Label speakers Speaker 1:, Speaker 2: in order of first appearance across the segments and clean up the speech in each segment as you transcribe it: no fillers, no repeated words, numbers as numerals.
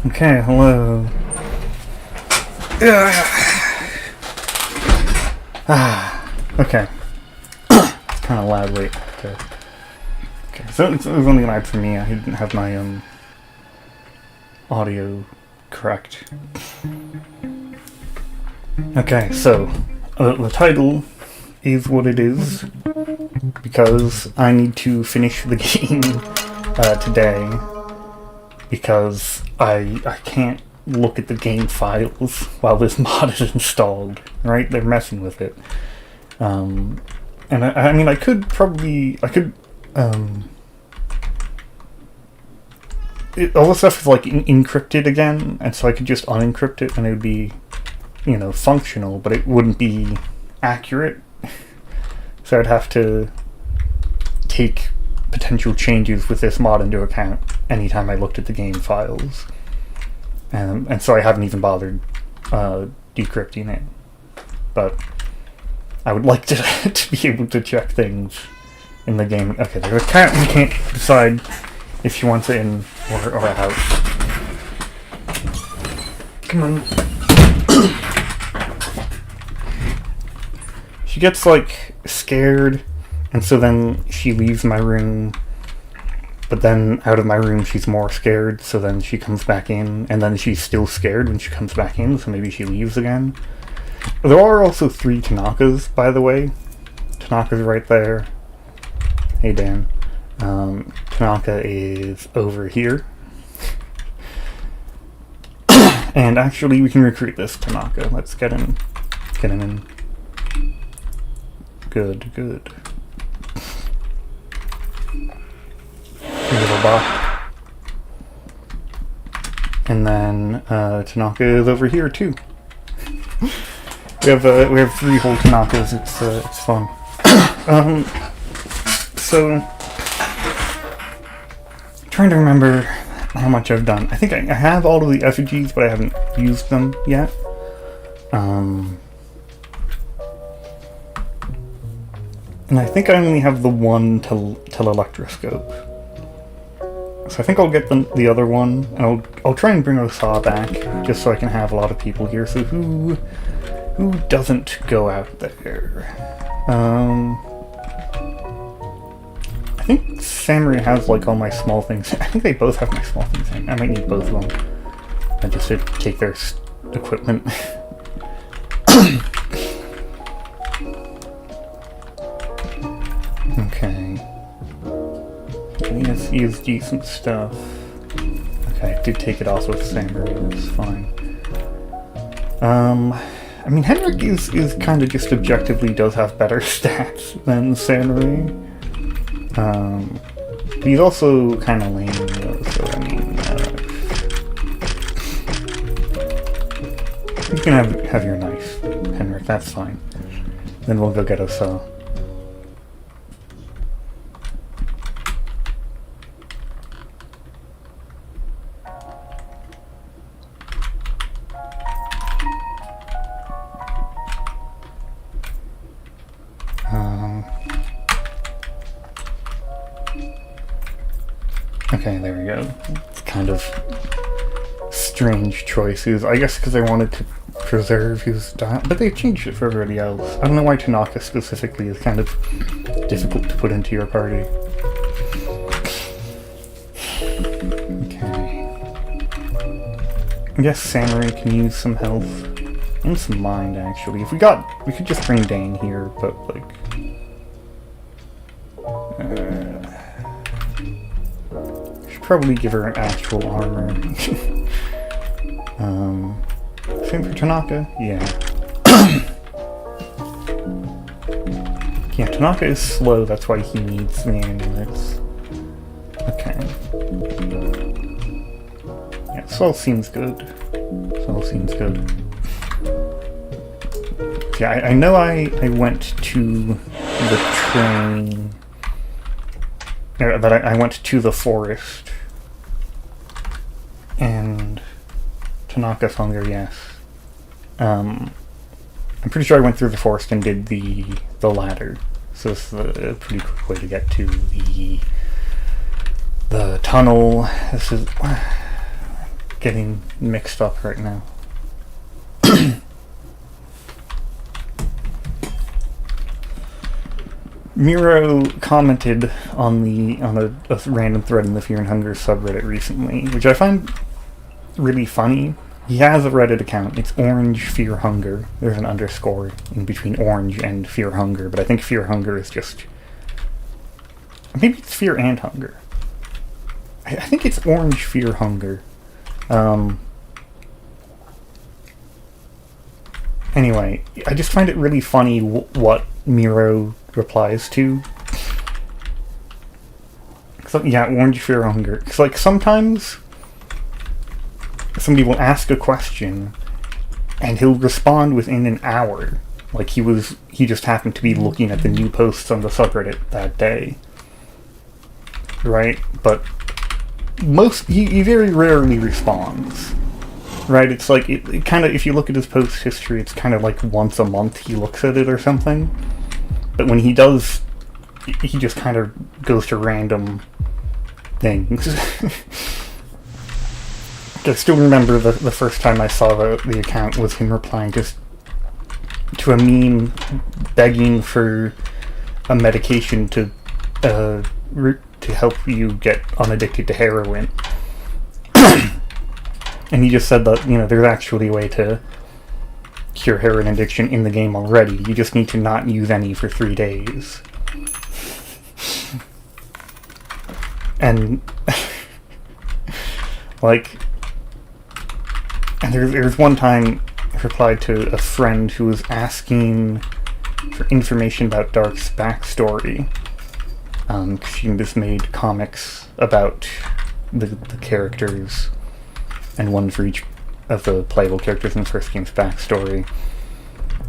Speaker 1: Okay, hello. Okay. It's kind of loud, wait. Okay, so it was only loud for me. I didn't have my audio correct. Okay, so the title is what it is because I need to finish the game today because I can't look at the game files while this mod is installed, right? They're messing with it. And I mean, I could, all the stuff is like encrypted again, and so I could just unencrypt it and it would be, you know, functional, but it wouldn't be accurate. So I'd have to take potential changes with this mod into account anytime I looked at the game files. And so I haven't even bothered decrypting it. But I would like to be able to check things in the game. Okay, there's a cat. You can't decide if she wants it in or out. Come on. She gets, like, scared, and so then she leaves my room, but then out of my room she's more scared, so then she comes back in, and then she's still scared when she comes back in, so maybe she leaves again. There are also 3 Tanakas, by the way. Tanaka's right there. Hey, Dan. Tanaka is over here. And actually, we can recruit this Tanaka. Let's get him in. Good. Little bot. And then Tanaka is over here too. we have 3 whole Tanakas. It's fun. So trying to remember how much I've done. I think I have all of the effigies, but I haven't used them yet. And I think I only have the one electroscope. So I think I'll get the other one, and I'll try and bring Osaw back, just so I can have a lot of people here. So who doesn't go out there? I think Samurai has like all my small things. I think they both have my small things. I might need both of them. I just to take their equipment. Okay. Yes, he has decent stuff. Okay, I did take it off with Samurai, that's fine. I mean, Henrik is kind of just objectively does have better stats than Samurai. But he's also kind of lame, though, so I mean, you can have your knife, Henrik, that's fine. Then we'll go get Osaw. Okay, there we go. It's kind of strange choices. I guess because I wanted to preserve his style, but they've changed it for everybody else. I don't know why Tanaka specifically is kind of difficult to put into your party. Okay. I guess Samurai can use some health. And some mind, actually. If we could just bring Dane here, but like... probably give her an actual armor. Same for Tanaka? Yeah. Yeah, Tanaka is slow, that's why he needs the amulets. Okay. Yeah, this all seems good. Yeah, I know I went to the train... that I went to the forest. And Tanaka funger, yes. I'm pretty sure I went through the forest and did the ladder. So this is a pretty quick way to get to the tunnel. This is getting mixed up right now. Miro commented on a random thread in the Fear and Hunger subreddit recently, which I find really funny. He has a Reddit account. It's Orange Fear Hunger. There's an underscore in between Orange and Fear Hunger, but I think Fear Hunger is just... Maybe it's Fear and Hunger. I think it's Orange Fear Hunger. Anyway, I just find it really funny what Miro replies to. So, yeah, Orange Fear Hunger. Because, like, sometimes somebody will ask a question and he'll respond within an hour. Like, he just happened to be looking at the new posts on the subreddit that day. Right? But he very rarely responds. Right? It's like, it kind of, if you look at his post history, it's kind of like once a month he looks at it or something. But when he does, he just kind of goes to random things. I still remember the first time I saw the account was him replying just to a meme begging for a medication to help you get unaddicted to heroin. And he just said that, there's actually a way to cure heroin addiction in the game already. You just need to not use any for 3 days. And and there's one time I replied to a friend who was asking for information about Dark's backstory. She just made comics about the characters, and one for each of the playable characters in the first game's backstory.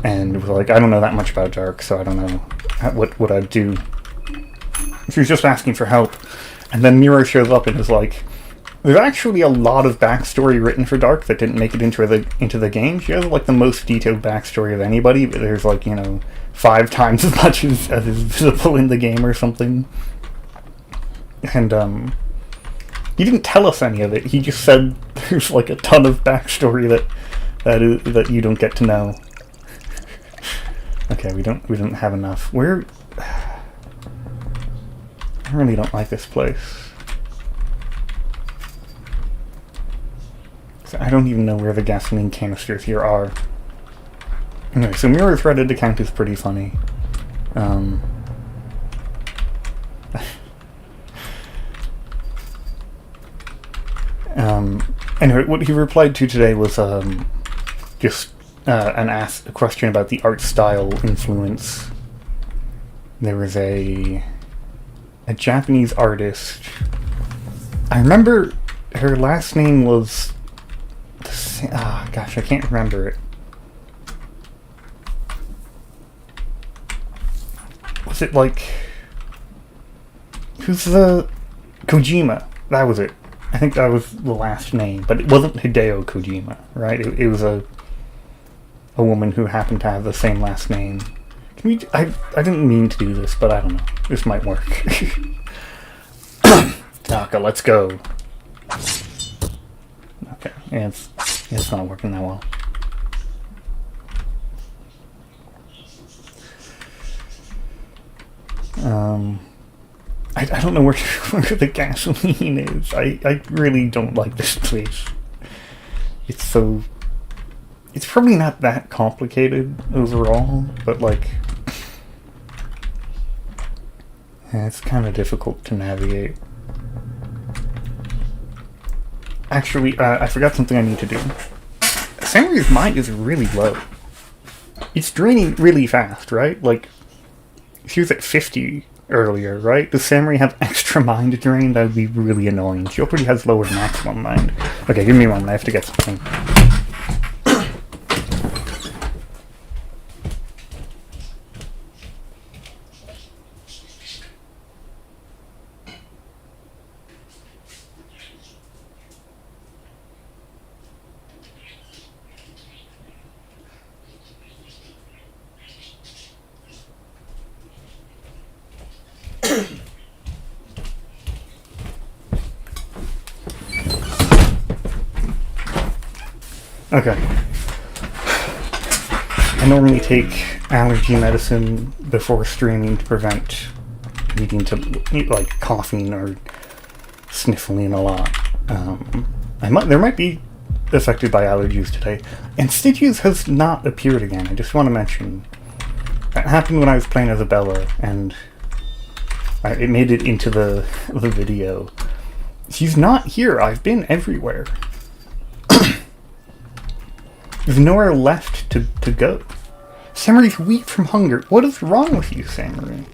Speaker 1: And it was like, I don't know that much about Dark, so I don't know what I'd do. She was just asking for help. And then Miro shows up and is like, there's actually a lot of backstory written for Dark that didn't make it into the game. She has like the most detailed backstory of anybody, but there's 5 times as much as is visible in the game or something. And he didn't tell us any of it. He just said there's a ton of backstory that you don't get to know. Okay, we don't have enough. I really don't like this place. I don't even know where the gasoline canisters here are. Anyway, so Miro's Reddit account is pretty funny. Anyway, what he replied to today was just a question about the art style influence. There was a Japanese artist. I remember her last name was... gosh, I can't remember it. Was it who's the... Kojima. That was it. I think that was the last name, but it wasn't Hideo Kojima, right? It was a woman who happened to have the same last name. I didn't mean to do this, but I don't know. This might work. Tanaka, let's go. Okay, yeah, it's not working that well. I don't know where the gasoline is. I really don't like this place. It's probably not that complicated overall, but it's kind of difficult to navigate. Actually, I forgot something I need to do. Samuri's mind is really low. It's draining really fast, right? She was at 50 earlier, right? Does Samuri have extra mind drain? That would be really annoying. She already has lower maximum mind. Okay, give me one. I have to get something. Okay. I normally take allergy medicine before streaming to prevent needing to, like, coughing or sniffling a lot. There might be affected by allergies today. And Stitches has not appeared again. I just want to mention that happened when I was playing Isabella, and it made it into the video. She's not here. I've been everywhere. There's nowhere left to go. Samari's weak from hunger. What is wrong with you, Samari?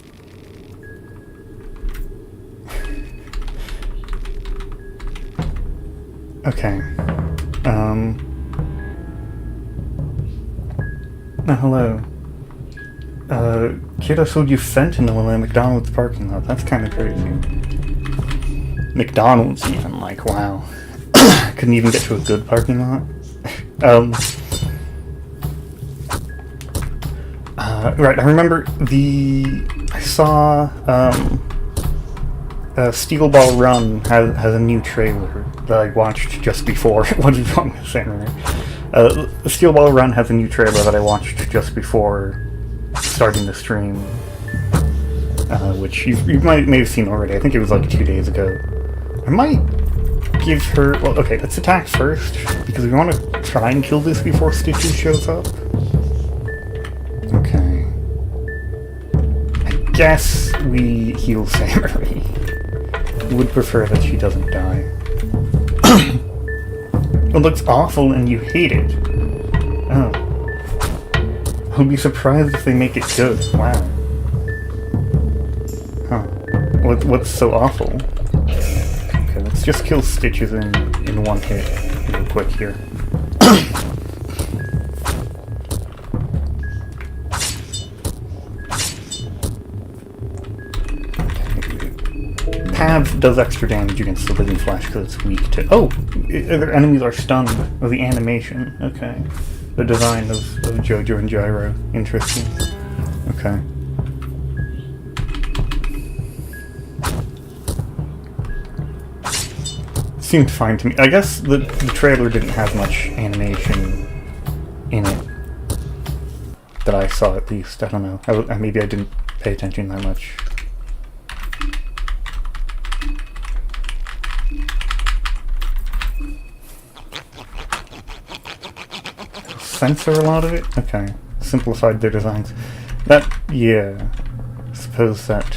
Speaker 1: Okay. Hello. Kid, I sold you fentanyl in a McDonald's parking lot. That's kind of crazy. McDonald's even, like, wow. Couldn't even get to a good parking lot. Right, I remember I saw, Steel Ball Run has a new trailer that I watched just before. What is wrong with Samurai? Steel Ball Run has a new trailer that I watched just before starting the stream, which you may have seen already. I think it was like 2 days ago. I might give her... Well, okay, let's attack first, because we want to try and kill this before Stitches shows up. Okay. I guess we heal Samurai. Would prefer that she doesn't die. It looks awful and you hate it. Oh. I'll be surprised if they make it good. Wow. Huh. What's so awful? Okay, let's just kill Stitches in one hit real quick here. Pav does extra damage against the living flesh because it's weak to... Oh! Their enemies are stunned. Oh, the animation. Okay. The design of Jojo and Gyro. Interesting. Okay. Seemed fine to me. I guess the trailer didn't have much animation in it. That I saw, at least. I don't know. Maybe I didn't pay attention that much. Censor a lot of it? Okay. Simplified their designs. Yeah. I suppose that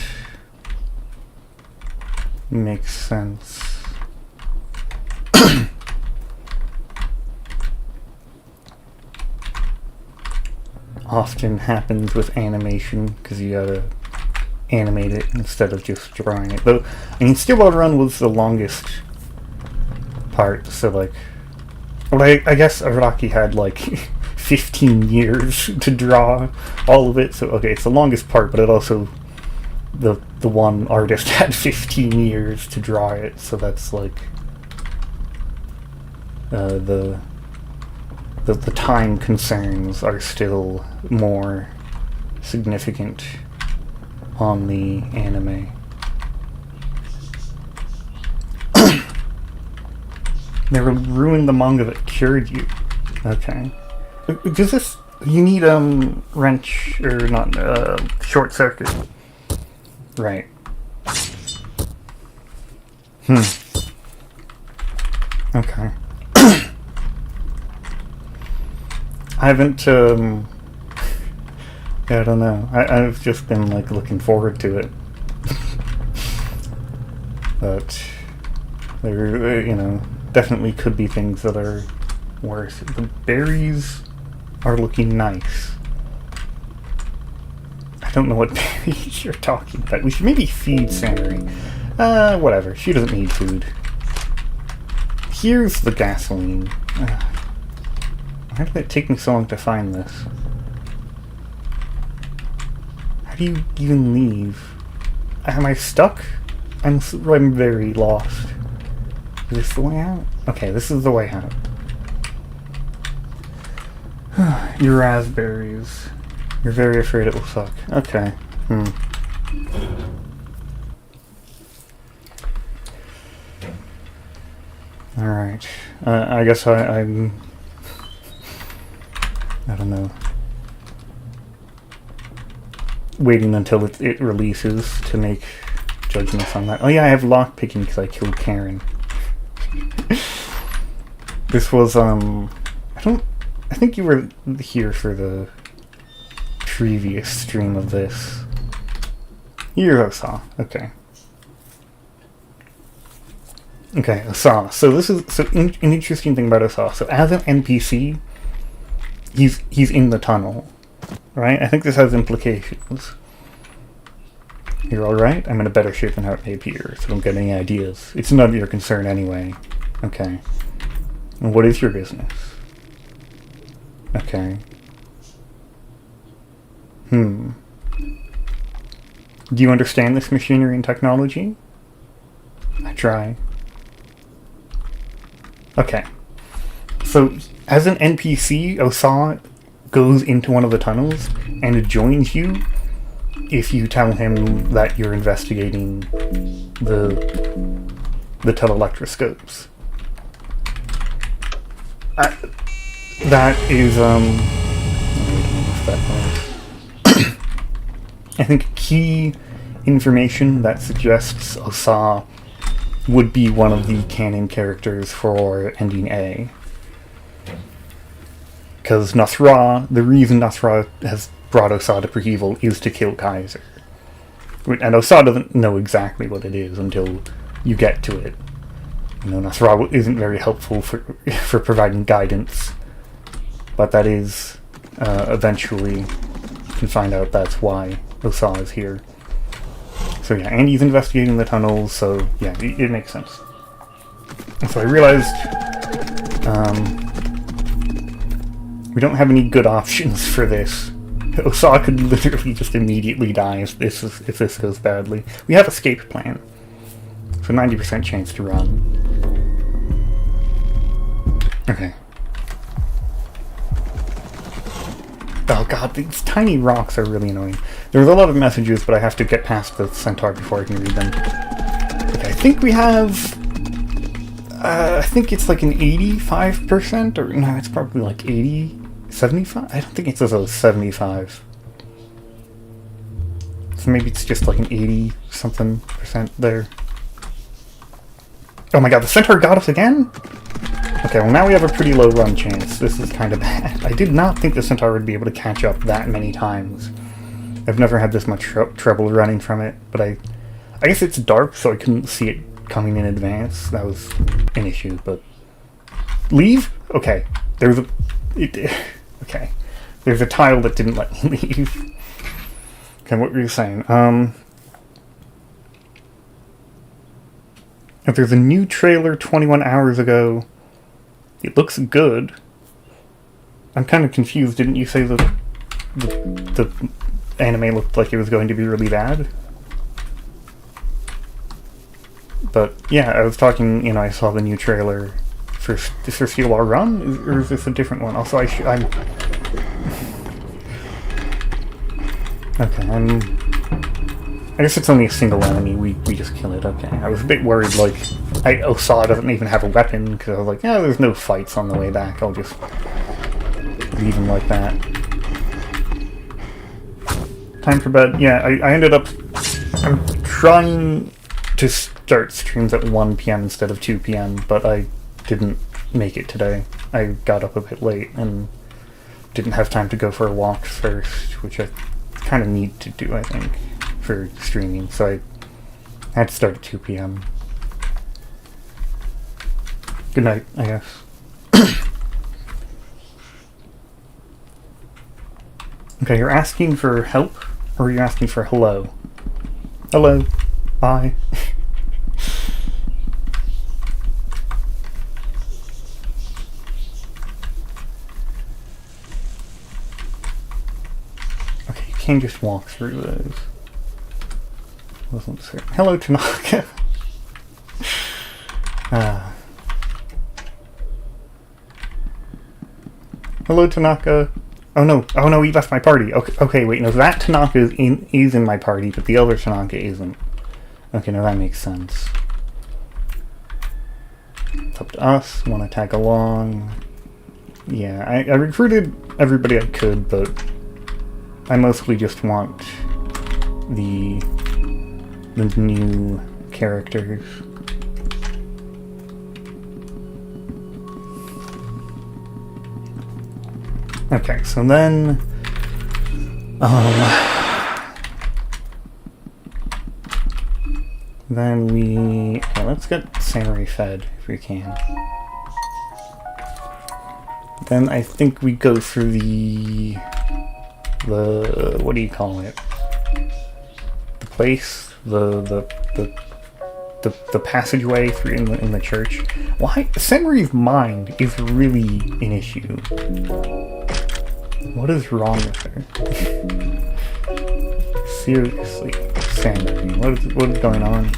Speaker 1: makes sense. Often happens with animation, because you gotta animate it instead of just drawing it. Though, I mean, Steel Ball Run was the longest part, so, like... Well, I guess Araki had, like, 15 years to draw all of it, so, okay, it's the longest part, but it also... The one artist had 15 years to draw it, so that's, like... The time concerns are still more significant on the anime. They ruined the manga that cured you. Okay. Does this... You need, wrench... Or not, short circuit. Right. Okay. I haven't, yeah, I don't know. I've just been, like, looking forward to it. But... There, you know... Definitely could be things that are worse. The berries are looking nice. I don't know what berries you're talking about. We should maybe feed Samari. Whatever. She doesn't need food. Here's the gasoline. Why did it take me so long to find this? How do you even leave? Am I stuck? I'm very lost. Is this the way out? Okay, this is the way out. Your raspberries. You're very afraid it will suck. Okay. Alright. I guess I'm don't know. Waiting until it releases to make judgments on that. Oh yeah, I have lockpicking because I killed Karen. This was, I think you were here for the previous stream of this. You're Osa, okay. Okay, Osa. So this is, an interesting thing about Osa. So as an NPC, he's in the tunnel, right? I think this has implications. You're alright? I'm in a better shape than how it may appear, so don't get any ideas. It's none of your concern anyway. Okay. And what is your business? Okay. Do you understand this machinery and technology? I try. Okay. So, as an NPC, Osa goes into one of the tunnels and joins you if you tell him that you're investigating the telelectroscopes. That is, I think key information that suggests Osa would be one of the canon characters for ending A. Because Nasra, the reason Nasra has brought Osa to Pre-Evil is to kill Kaiser. And Osa doesn't know exactly what it is until you get to it. You know, Nasra isn't very helpful for providing guidance, but that is, eventually, you can find out that's why Osa is here. So yeah, Andy's investigating the tunnels, so yeah, it makes sense. And so I realized, we don't have any good options for this. Osa could literally just immediately die if this goes badly. We have escape plan, so 90% chance to run. Okay. Oh god, these tiny rocks are really annoying. There's a lot of messages, but I have to get past the centaur before I can read them. Okay, I think we have... I think it's like an 85%, or no, it's probably like 80, 75? I don't think it's as 75. So maybe it's just like an 80-something% there. Oh my god, the centaur got us again? Okay, well now we have a pretty low run chance. This is kind of bad. I did not think the centaur would be able to catch up that many times. I've never had this much trouble running from it, but I guess it's dark, so I couldn't see it coming in advance. That was an issue, but... Leave? Okay. There's a... okay. There's a tile that didn't let me leave. Okay, what were you saying? If there's a new trailer 21 hours ago... It looks good. I'm kind of confused. Didn't you say the anime looked like it was going to be really bad? But yeah, I was talking, you know, I saw the new trailer for Steel Wall Run, or is this a different one? Also, I'm... Okay, I guess it's only a single enemy, we just kill it, okay. I was a bit worried, like, Osa doesn't even have a weapon, because I was like, yeah, there's no fights on the way back, I'll just leave him like that. Time for bed, yeah, I ended up, I'm trying to start streams at 1 PM instead of 2 PM, but I didn't make it today. I got up a bit late, and didn't have time to go for a walk first, which I kind of need to do, I think, for streaming, so I had to start at 2 PM. Good night, I guess. Okay, you're asking for help, or you're asking for hello? Hello. Bye. Okay, you can't just walk through those. Wasn't certain. Hello, Tanaka. Hello, Tanaka. Oh no, he left my party. Okay, wait, no, that Tanaka is in my party, but the other Tanaka isn't. Okay, now that makes sense. It's up to us. Want to tag along? Yeah, I recruited everybody I could, but I mostly just want the new characters. Okay, so then let's get Samurai fed if we can. Then I think we go through the what do you call it? The place, the passageway through in the church. Why Samurai's mind is really an issue. What is wrong with her? Seriously, Samurai, what is going on?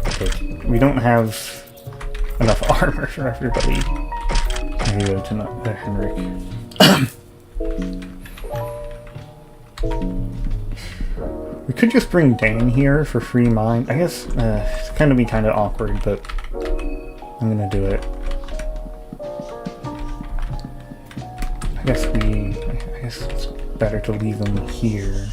Speaker 1: Okay, we don't have enough armor for everybody. Maybe go to Henrik. We could just bring Dan here for free mind. I guess it's gonna be kind of awkward, but I'm gonna do it. I guess it's better to leave them here.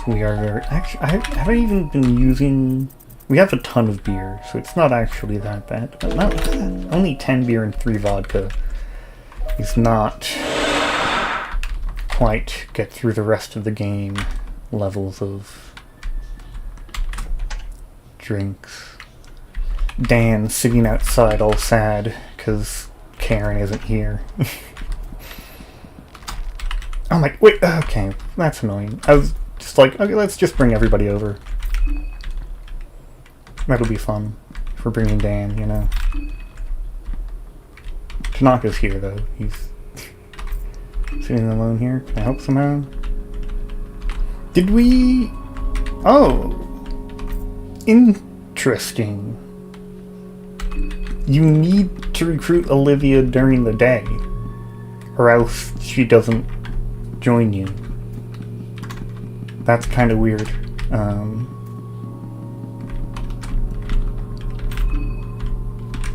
Speaker 1: We are very... Actually, I haven't even been using... We have a ton of beer, so it's not actually that bad. But only 10 beer and 3 vodka is not quite get through the rest of the game levels of drinks. Dan sitting outside all sad because Karen isn't here. Oh my... Wait, okay, that's annoying. I was... Just like, okay, let's just bring everybody over. That'll be fun for bringing Dan, you know. Tanaka's here, though. He's sitting alone here. Can I help somehow? Did we... Oh! Interesting. You need to recruit Olivia during the day, or else she doesn't join you. That's kind of weird.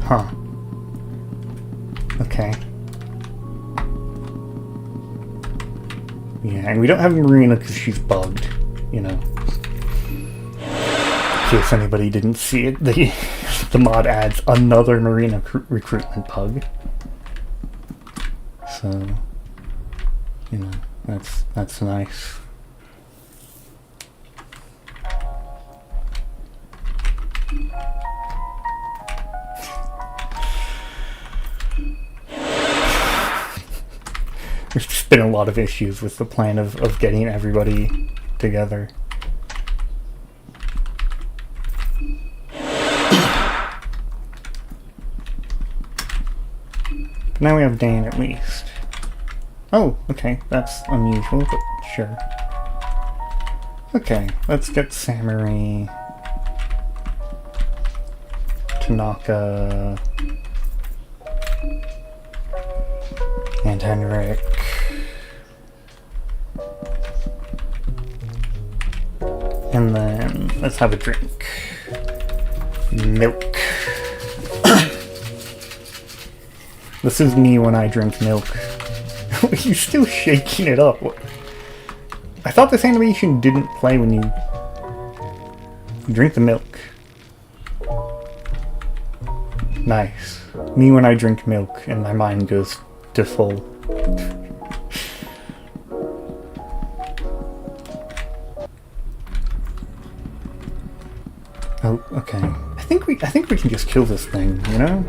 Speaker 1: Huh. Okay. Yeah, and we don't have Marina because she's bugged, you know. In case anybody didn't see it, the mod adds another Marina recruitment pug. So, you know, that's nice. There's just been a lot of issues with the plan of getting everybody together. But now we have Dan at least. Oh, okay, that's unusual, but sure. Okay, let's get Samurai, Tanaka, and Henrik. And then let's have a drink. Milk. This is me when I drink milk. You're still shaking it up. I thought this animation didn't play when you drink the milk. Nice. Me when I drink milk and my mind goes to full. Oh, okay. I think we can just kill this thing, you know?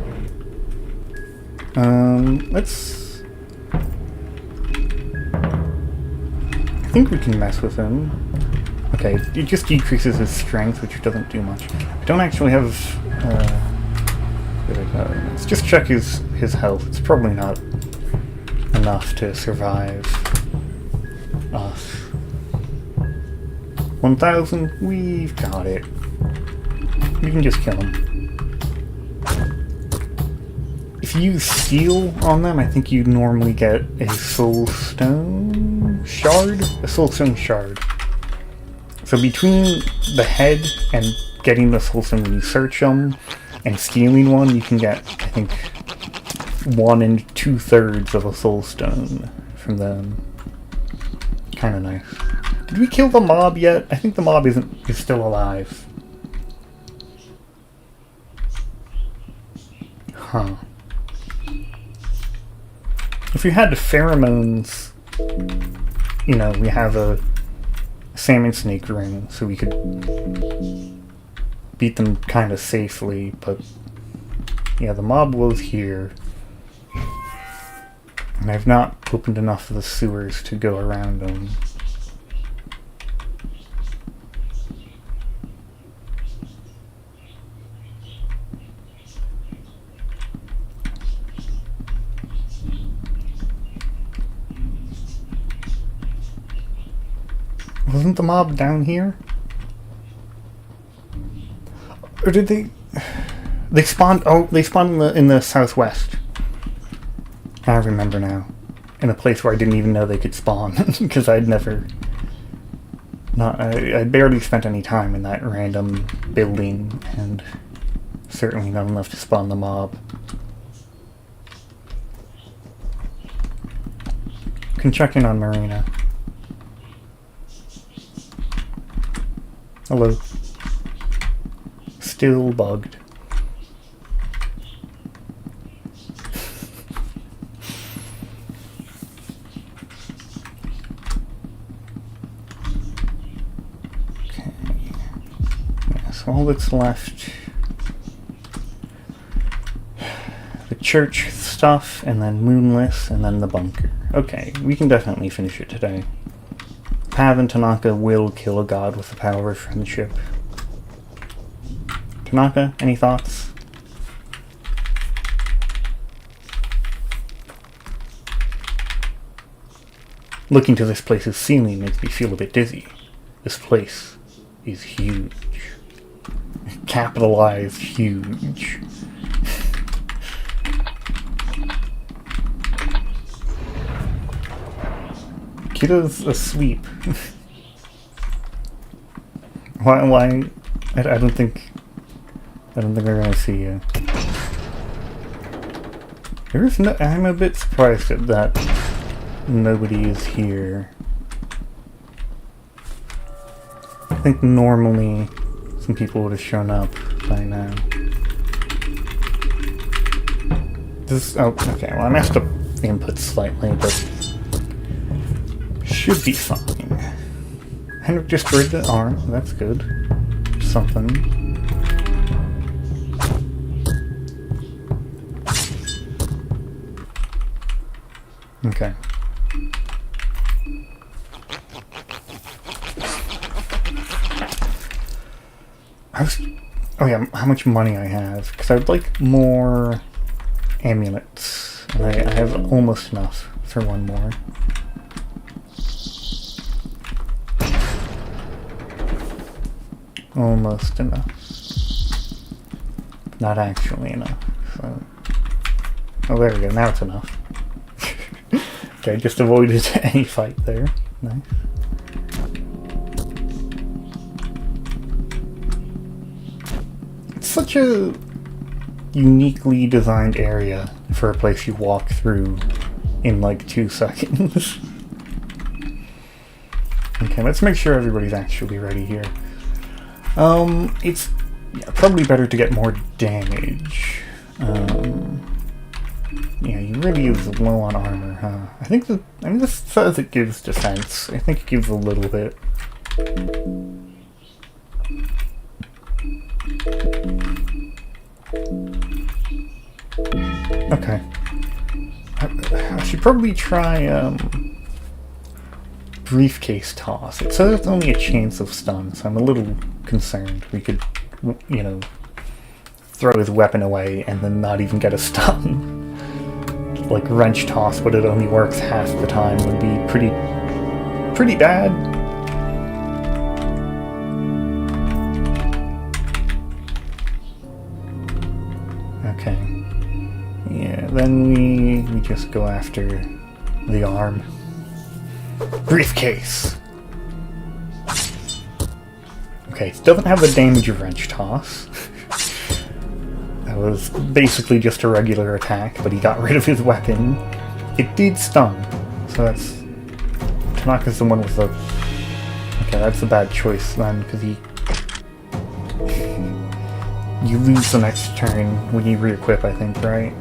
Speaker 1: Let's... I think we can mess with him. Okay, it just decreases his strength, which doesn't do much. I don't actually have... there we go. Let's just check his health. It's probably not enough to survive us. 1,000? We've got it. We can just kill him. if you use steel on them, I think you normally get a soulstone shard? A soulstone shard. So between the head and getting the soulstone when you search them, and stealing one, you can get, I think, 1 2/3 of a soulstone from them. Kinda nice. Did we kill the mob yet? I think the mob is still alive. Huh. If we had the pheromones, you know, we have a salmon snake ring, so we could beat them kind of safely, but yeah, the mob was here. And I've not opened enough of the sewers to go around them. Wasn't the mob down here? Or did they... They spawned... Oh, they spawned in the southwest. I remember now. In a place where I didn't even know they could spawn. Because I'd never... I barely spent any time in that random building. And certainly not enough to spawn the mob. Can check in on Marina. Hello. Still bugged. Okay. Yeah, so all that's left... the church stuff, and then Moonless, and then the bunker. Okay, we can definitely finish it today. Pav and Tanaka will kill a god with the power of friendship. Tanaka, any thoughts? Looking to this place's ceiling makes me feel a bit dizzy. This place is huge. Capitalized huge. Kiddo's asleep. Why? I don't think we're gonna see you. I'm a bit surprised at that. Nobody is here. I think normally some people would have shown up by now. Oh, okay. Well, I messed up the input slightly, but should be fine. Henrik destroyed the arm. That's good. Something. Okay. Oh yeah, how much money I have. Because I would like more amulets. And I have almost enough for one more. Almost enough. Not actually enough. So. Oh, there we go. Now it's enough. Okay, just avoided any fight there. Nice. It's such a uniquely designed area for a place you walk through in like 2 seconds. Okay, let's make sure everybody's actually ready here. It's probably better to get more damage. Yeah, you really use low on armor, huh? I mean, this says it gives defense. I think it gives a little bit. Okay. I should probably try, briefcase toss. It says it's only a chance of stun, so I'm a little concerned. We could, you know, throw his weapon away and then not even get a stun. Like wrench toss, but it only works half the time, would be pretty bad. Okay. Yeah, then we just go after the arm. Briefcase! Okay, it doesn't have the damage of wrench toss. That was basically just a regular attack, but he got rid of his weapon. It did stun, so that's... Tanaka's the one with the... Okay, that's a bad choice then, because he... You lose the next turn when you re-equip, I think, right?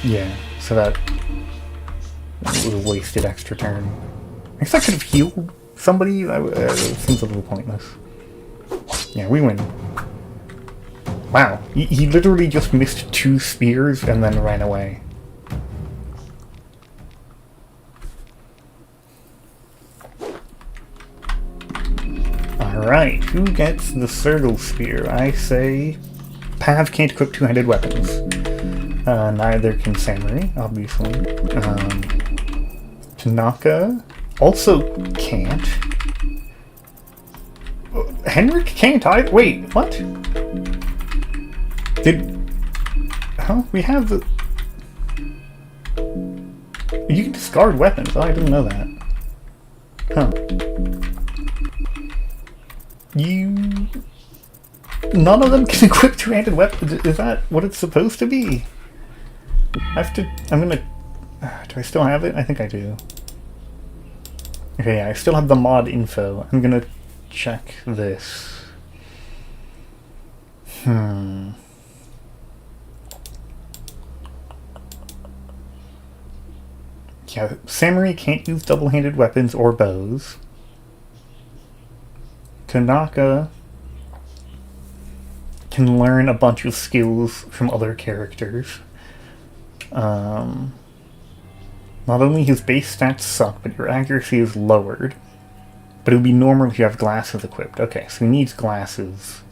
Speaker 1: Yeah, so that was a wasted extra turn. I guess I could have healed somebody? It seems a little pointless. Yeah, we win. Wow, he literally just missed 2 spears and then ran away. Alright, who gets the Circle Spear? I say Pav can't equip two-handed weapons. Neither can Samurai, obviously. Tanaka also can't. Henrik can't either. Wait, what? Huh? We have the... You can discard weapons. Oh, I didn't know that. Huh. None of them can equip two-handed weapons. Is that what it's supposed to be? I'm gonna... do I still have it? I think I do. Okay, yeah, I still have the mod info. I'm gonna check this. Yeah, Samurai can't use double-handed weapons or bows. Tanaka can learn a bunch of skills from other characters. Not only his base stats suck, but your accuracy is lowered. But it would be normal if you have glasses equipped. Okay, so he needs glasses.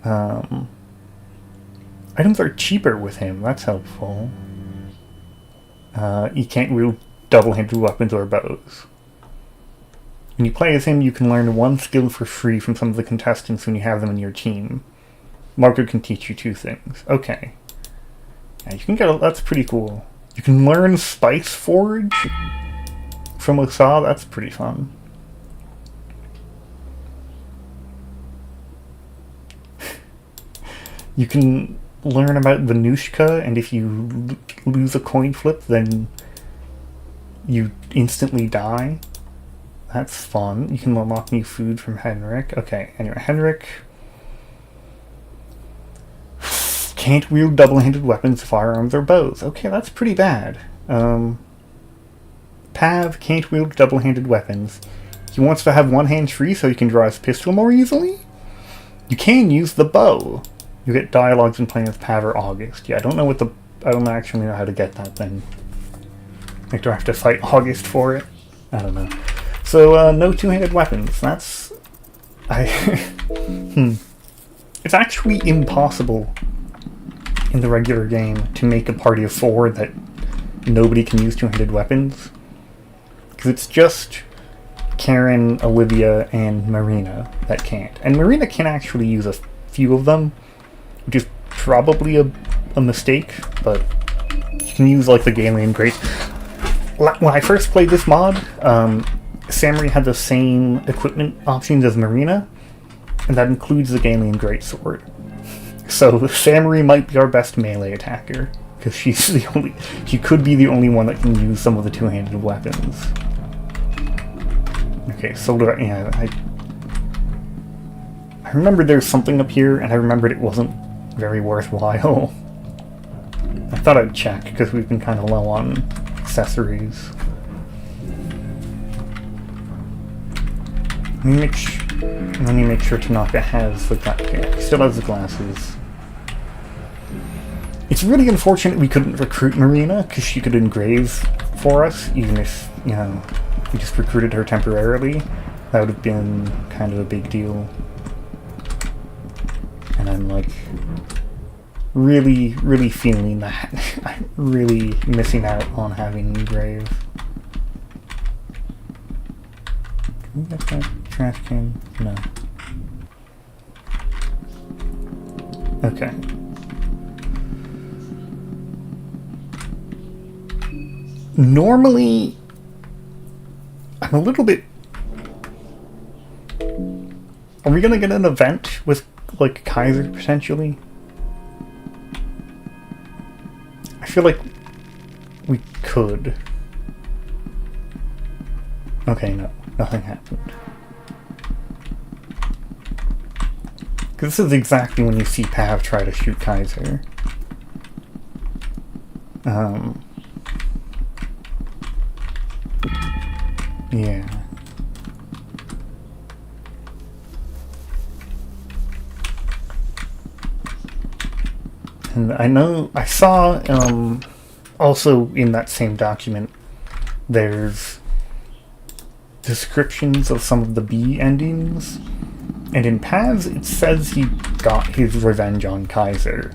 Speaker 1: Items are cheaper with him, that's helpful. He can't wield double-handed weapons or bows. When you play as him, you can learn 1 skill for free from some of the contestants when you have them in your team. Marco can teach you 2 things. Okay. Yeah, you can get that's pretty cool. You can learn Spice Forge from Osa, that's pretty fun. You can learn about Venushka, and if you lose a coin flip, then you instantly die. That's fun. You can unlock new food from Henrik. Okay, anyway, Henrik can't wield double-handed weapons, firearms, or bows. Okay, that's pretty bad. Pav can't wield double-handed weapons. He wants to have one hand free so he can draw his pistol more easily? You can use the bow. You get dialogues when playing with Pav or August. Yeah, I don't actually know how to get that then. Like, do I have to fight August for it? I don't know. So, no two-handed weapons. That's... It's actually impossible in the regular game to make a party of 4 that nobody can use two-handed weapons. Because it's just Karen, Olivia, and Marina that can't. And Marina can actually use a few of them, which is probably a mistake, but you can use, like, the Galilean Great. When I first played this mod, Samurai had the same equipment options as Marina, and that includes the Galilean Greatsword. So Samurai might be our best melee attacker, because she could be the only one that can use some of the two-handed weapons. Okay, so yeah, I remembered there's something up here, and I remembered it wasn't very worthwhile. I thought I'd check, because we've been kind of low on accessories. Let me make sure Tanaka has the glasses. Okay, he still has the glasses. It's really unfortunate we couldn't recruit Marina, because she could engrave for us, even if, you know, we just recruited her temporarily. That would have been kind of a big deal. And I'm, like, really, really feeling that. I'm really missing out on having engrave. Can we get that trash can? No. Okay. Normally, I'm a little bit... Are we gonna get an event with, like, Kaiser, potentially? I feel like we could. Okay, no. Nothing happened. Because this is exactly when you see Pav try to shoot Kaiser. Yeah. And I saw, also in that same document, there's descriptions of some of the B endings, and in Pav's it says he got his revenge on Kaiser,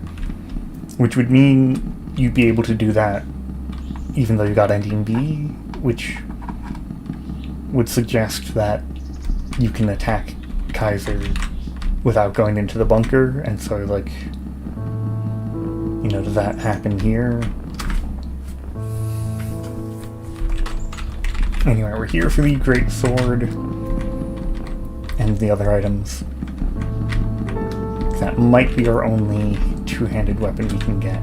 Speaker 1: which would mean you'd be able to do that even though you got ending B, which would suggest that you can attack Kaiser without going into the bunker, and so, like, you know, does that happen here? Anyway, we're here for the Great Sword and the other items. That might be our only two-handed weapon we can get.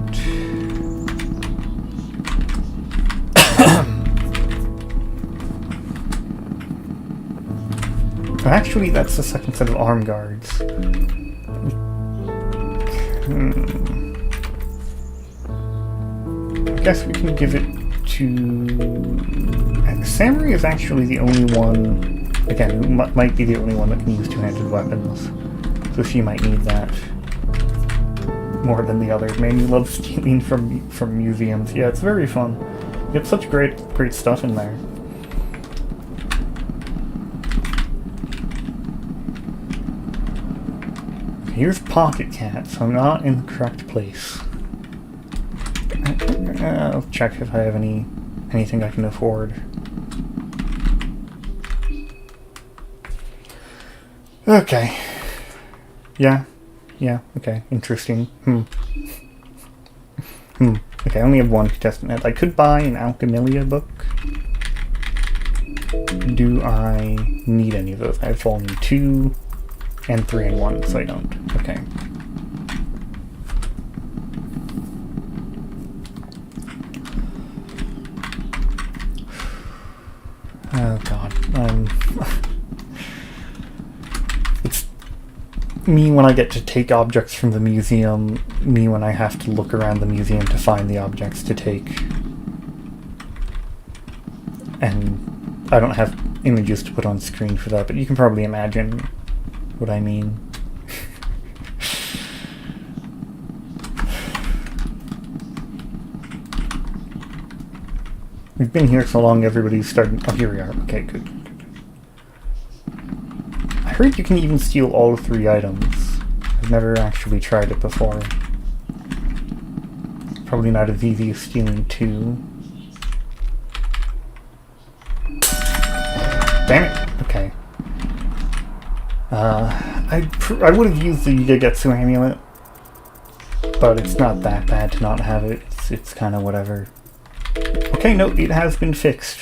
Speaker 1: Actually, that's the second set of arm guards. I guess we can give it to... Samurai is actually the only one, again, might be the only one that can use two-handed weapons, so she might need that more than the others. Man, you love stealing from museums. Yeah, it's very fun. You get such great stuff in there. Here's Pocket Cat, so I'm not in the correct place. I'll check if I have anything I can afford. Okay. Yeah, okay, interesting. Okay, I only have one contestant. I could buy an Alchemilia book. Do I need any of those? I have volume 2 and 3 and 1, so I don't. Okay. Oh god. It's me when I get to take objects from the museum, me when I have to look around the museum to find the objects to take. And I don't have images to put on screen for that, but you can probably imagine what I mean. We've been here so long, everybody's starting... Oh, here we are. Okay, good. I heard you can even steal all 3 items. I've never actually tried it before. Probably not as easy as stealing 2. Damn it! Okay. I would have used the Yagetsu amulet, but it's not that bad to not have it. It's kind of whatever. Okay, no, it has been fixed.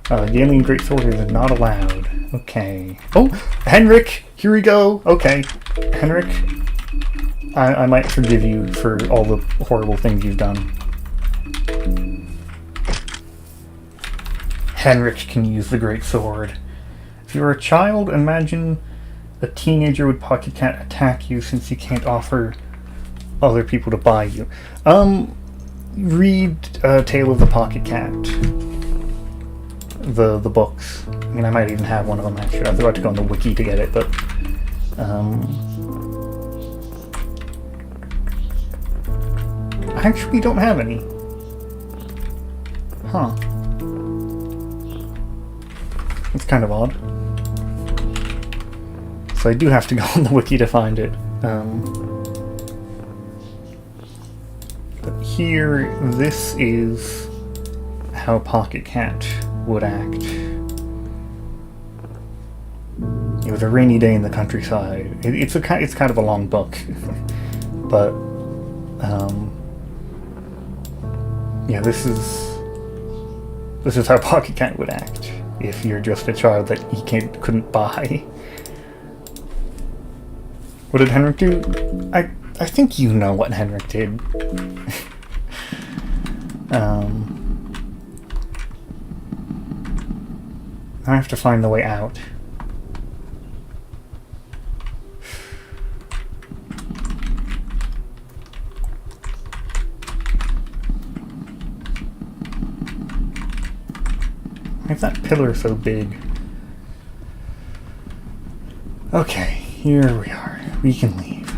Speaker 1: The alien greatsword is not allowed. Okay. Oh, Henrik! Here we go! Okay. Henrik, I might forgive you for all the horrible things you've done. Henrik can use the greatsword. If you're a child, imagine a teenager with Pocket Cat attack you since you can't offer other people to buy you. Read Tale of the Pocket Cat. The books. I mean, I might even have one of them, actually. I was about to go on the wiki to get it, but... I actually don't have any. Huh. It's kind of odd. So I do have to go on the wiki to find it. But here, this is how Pocket Cat would act. It was a rainy day in the countryside. It's kind of a long book, but Yeah, this is how Pocket Cat would act if you're just a child that he couldn't buy. What did Henrik do? I think you know what Henrik did. I have to find the way out. Why is that pillar so big? Okay, here we are. We can leave.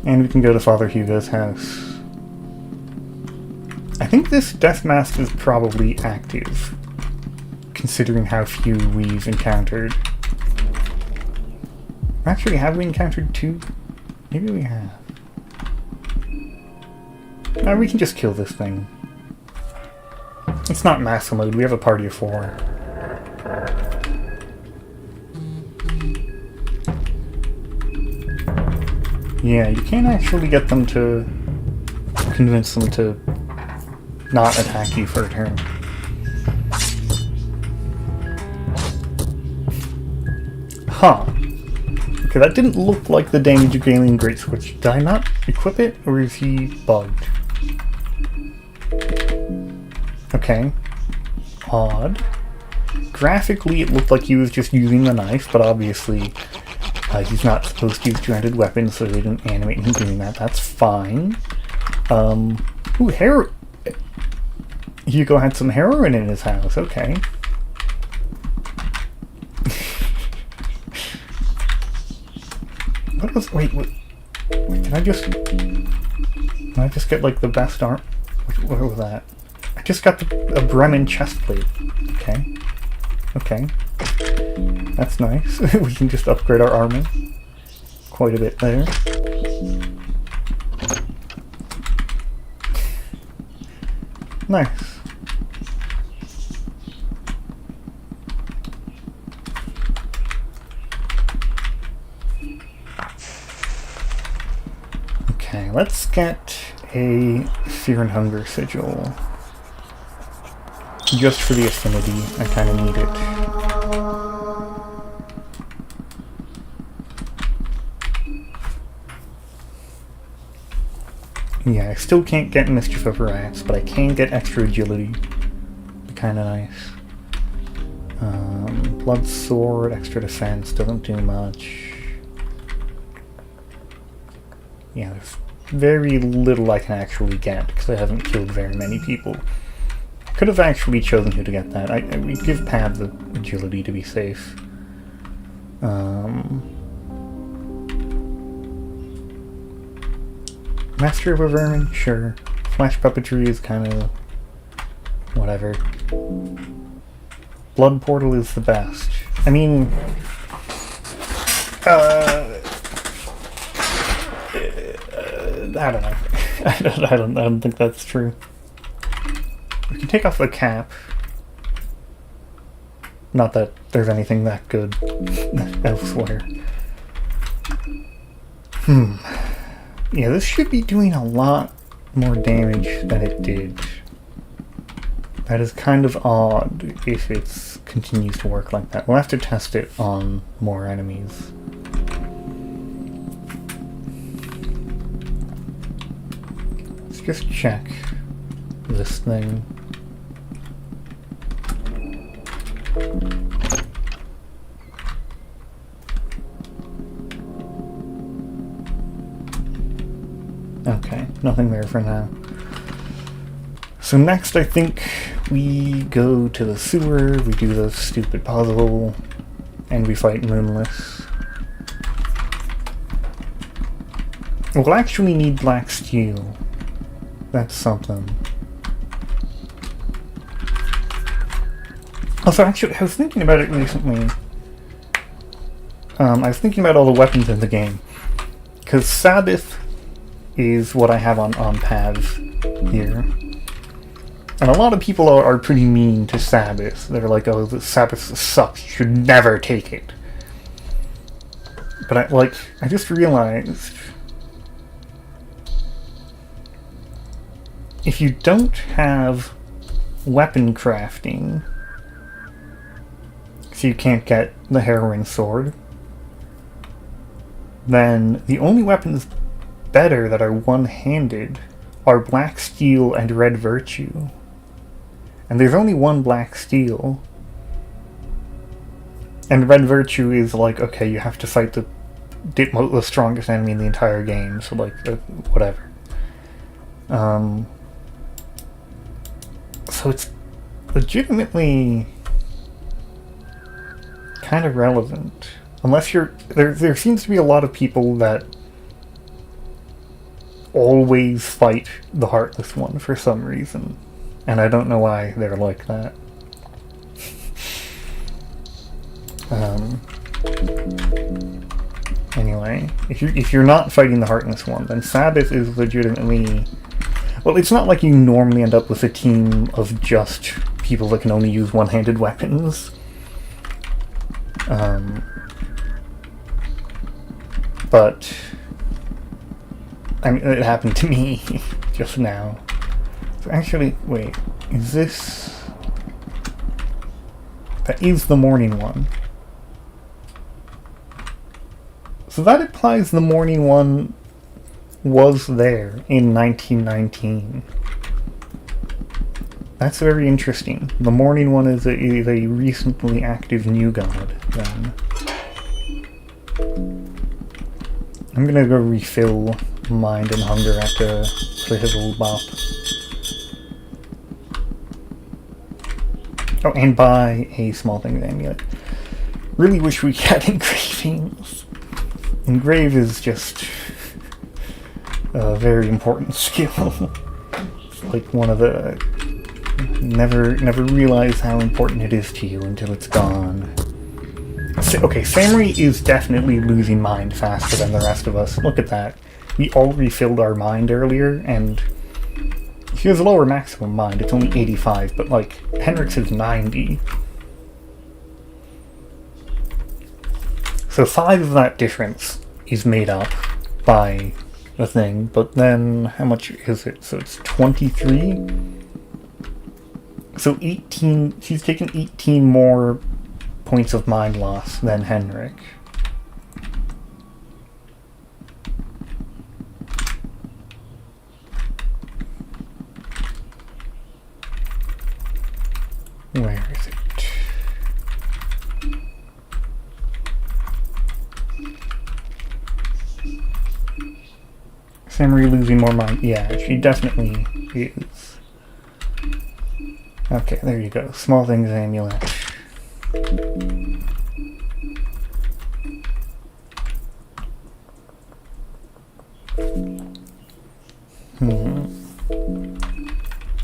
Speaker 1: And we can go to Father Hugo's house. I think this death mask is probably active, considering how few we've encountered. Actually, have we encountered 2? Maybe we have. No, we can just kill this thing. It's not mass mode, we have a party of 4. Yeah, you can't actually get them to convince them to not attack you for a turn. Huh. Okay, that didn't look like the damage of Alien Great Switch. Did I not equip it, or is he bugged? Okay. Odd. Graphically, it looked like he was just using the knife, but obviously he's not supposed to use two-handed weapons, so they didn't animate him doing that. That's fine. Ooh, Hugo had some heroin in his house. Okay. What was... Wait, did I just get, like, the best arm? What was that? I just got a Bremen chest plate. Okay. Okay. That's nice. We can just upgrade our armor. Quite a bit there. Nice. Okay, let's get a Fear and Hunger sigil. Just for the affinity, I kind of need it. Yeah, I still can't get Mischief of Rats, but I can get extra agility. Kinda nice. Blood Sword, extra defense, doesn't do much. Yeah, there's very little I can actually get, because I haven't killed very many people. Could have actually chosen who to get that. I would give Pav the agility to be safe. Master of a Vermin? Sure. Flash Puppetry is kind of... whatever. Blood Portal is the best. I mean... I don't know. I don't think that's true. We can take off the cap. Not that there's anything that good elsewhere. Yeah, this should be doing a lot more damage than it did. That is kind of odd if it continues to work like that. We'll have to test it on more enemies. Let's just check this thing. Okay, nothing there for now. So next I think we go to the sewer, we do the stupid puzzle, and we fight Moonless. We'll actually need black steel. That's something. Also, actually, I was thinking about it recently. I was thinking about all the weapons in the game. Because Sabbath is what I have on Pav here. And a lot of people are pretty mean to Sabbath. They're like, oh, the Sabbath sucks, you should never take it. But I just realized... if you don't have weapon crafting, so you can't get the heroine sword, then the only weapons better that are one-handed are black steel and red virtue. And there's only one black steel. And red virtue is like, okay, you have to fight the strongest enemy in the entire game, so like, whatever. So it's legitimately kind of relevant. Unless you're... There seems to be a lot of people that always fight the Heartless one for some reason. And I don't know why they're like that. Anyway, if you're not fighting the Heartless one, then Sabbath is legitimately... Well, it's not like you normally end up with a team of just people that can only use one-handed weapons. But... I mean, it happened to me just now. So actually, wait, is this... That is the morning one. So that implies the morning one was there in 1919. That's very interesting. The morning one is a recently active new god, then. I'm gonna go refill mind and hunger at the playable bop. Oh, and buy a small thing of amulet. Really wish we had engravings. Engrave is just a very important skill. It's like one of the... Never realize how important it is to you until it's gone. Okay, Samurai is definitely losing mind faster than the rest of us. Look at that. We all refilled our mind earlier, and he has a lower maximum mind. It's only 85, but like, Henrik's is 90. So 5 of that difference is made up by the thing, but then how much is it? So it's 23? So 18, she's taken 18 more points of mind loss than Henrik. Where is it? Samurai losing more mind. Yeah, she definitely is. Okay, there you go. Small things amulet.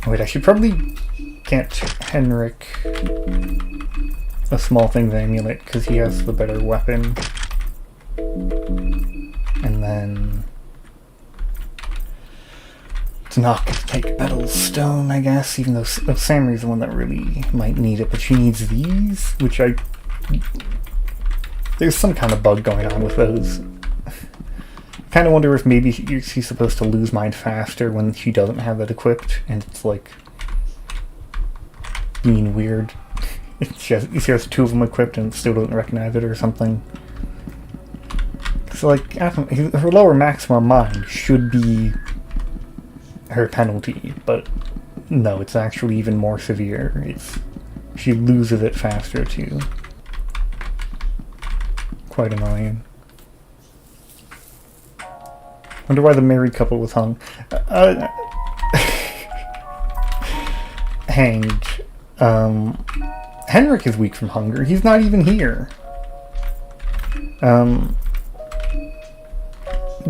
Speaker 1: Wait, I should probably get Henrik a small things amulet because he has the better weapon. And then it's not going to take Metal Stone, I guess, even though Samurai's the one that really might need it, but she needs these, which there's some kind of bug going on with those. I kind of wonder if maybe she's supposed to lose mind faster when she doesn't have that equipped, and it's like being weird. She has 2 of them equipped and still doesn't recognize it or something. So like, her lower maximum mind should be her penalty, but no, it's actually even more severe. She loses it faster too. Quite annoying. Wonder why the married couple was hung. Hanged. Henrik is weak from hunger. He's not even here.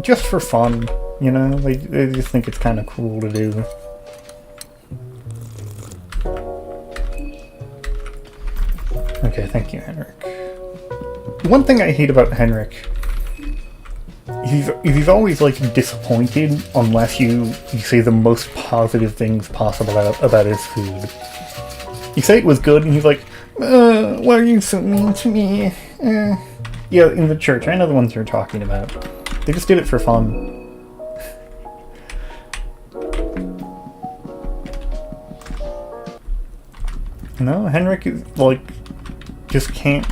Speaker 1: Just for fun, you know? They just think it's kind of cool to do. Okay, thank you, Henrik. One thing I hate about Henrik, he's always like disappointed unless you say the most positive things possible about his food. You say it was good and he's like, why are you so mean to me? Yeah, in the church, I know the ones you're talking about. They just did it for fun. No, Henrik is, like, just can't...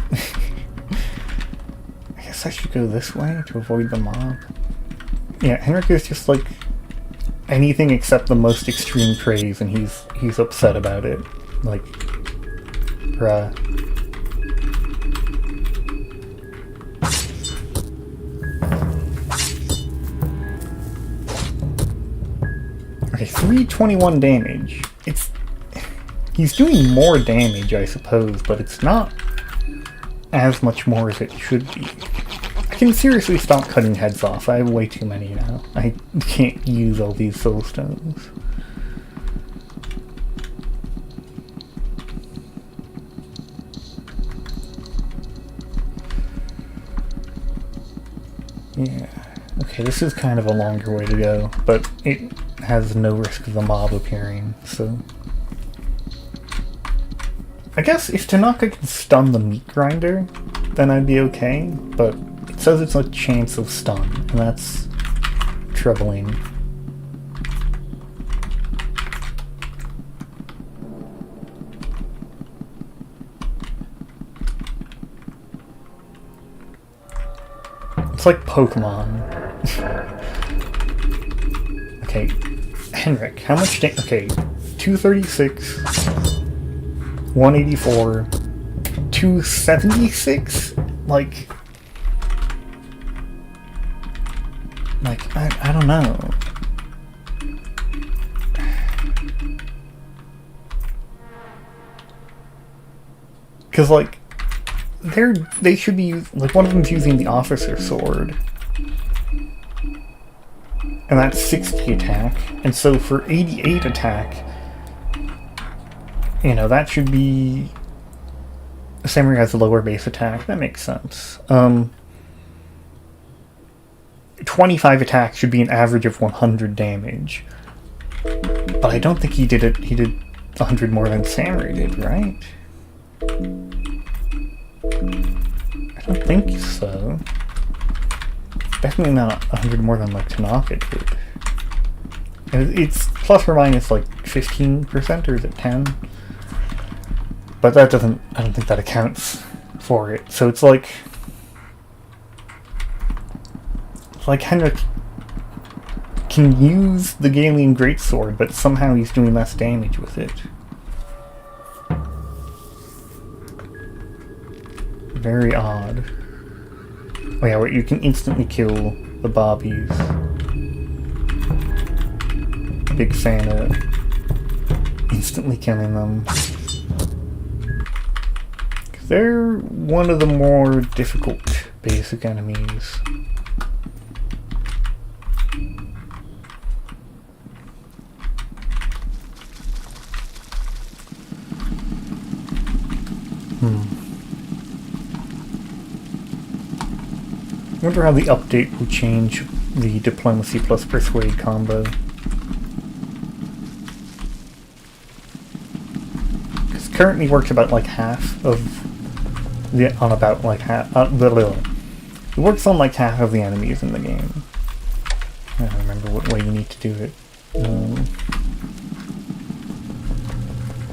Speaker 1: I guess I should go this way to avoid the mob. Yeah, Henrik is just, like, anything except the most extreme praise, and he's upset about it. Like, bruh. Okay, 321 damage. He's doing more damage, I suppose, but it's not as much more as it should be. I can seriously stop cutting heads off. I have way too many now. I can't use all these soul stones. Yeah. Okay, this is kind of a longer way to go, but it has no risk of the mob appearing, so... I guess if Tanaka can stun the meat grinder, then I'd be okay, but it says it's a chance of stun, and that's troubling. It's like Pokemon. Okay, Henrik, how much okay, 236, 184, 276? Like, I don't know. Because, like, they should be, like, one of them's using the officer sword. And that's 60 attack. And so for 88 attack, you know, that should be... Samurai has a lower base attack. That makes sense. 25 attack should be an average of 100 damage. But I don't think he did it. He did 100 more than Samurai did, right? I don't think so. Definitely not 100 more than like Tanaka did. It's plus or minus like 15%, or is it 10? But that doesn't, I don't think that accounts for it. So it's like Henrik can use the Galian Greatsword, but somehow he's doing less damage with it. Very odd. Oh yeah, wait, you can instantly kill the bobbies. Big fan of instantly killing them. They're one of the more difficult basic enemies. I wonder how the update will change the diplomacy plus persuade combo. Because currently works about like half of the it works on like half of the enemies in the game. I don't remember what way you need to do it.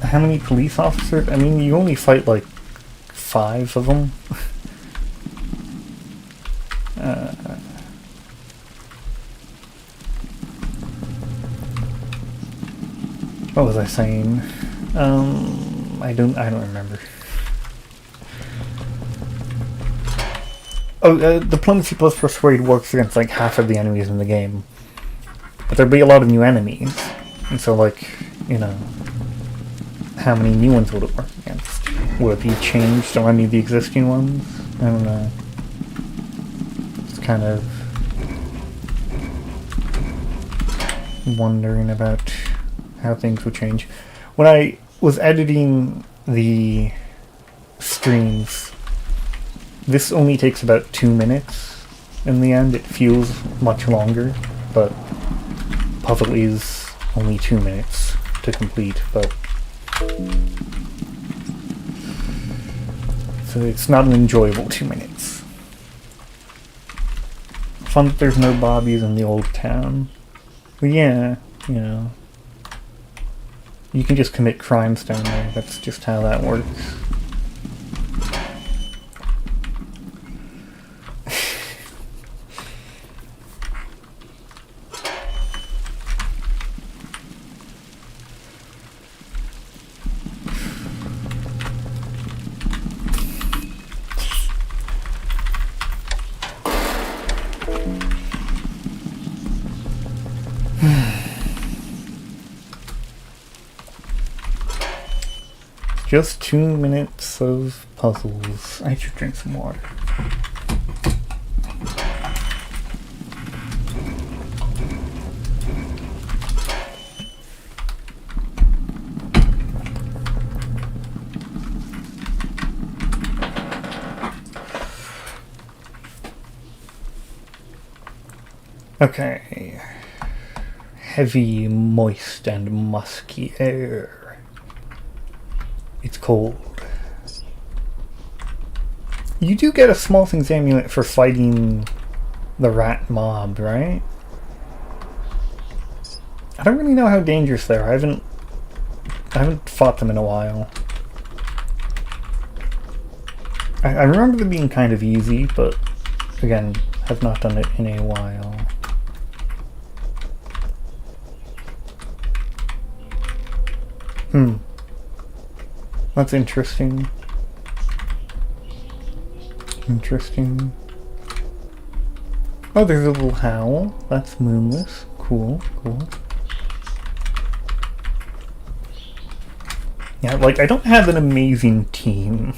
Speaker 1: How many police officers? I mean, you only fight like 5 of them. What was I saying? I don't remember. Oh, diplomacy plus persuade works against like half of the enemies in the game, but there'll be a lot of new enemies, and so like, you know, how many new ones would it work against? Will it be changed on any of the existing ones? I don't know. It's kind of wondering about how things would change. When I was editing the streams, this only takes about 2 minutes in the end. It feels much longer, but puzzle is only 2 minutes to complete, but so it's not an enjoyable 2 minutes. Fun that there's no bobbies in the old town. But yeah, you know. You can just commit crimes down there. That's just how that works. Just 2 minutes of puzzles. I should drink some water. Okay. Heavy, moist, and musky air. It's cold. You do get a small things amulet for fighting the rat mob, right? I don't really know how dangerous they are. I haven't fought them in a while. I remember them being kind of easy, but again, have not done it in a while. That's interesting. Interesting. Oh, there's a little howl. That's moonless. Cool, cool. Yeah, like, I don't have an amazing team.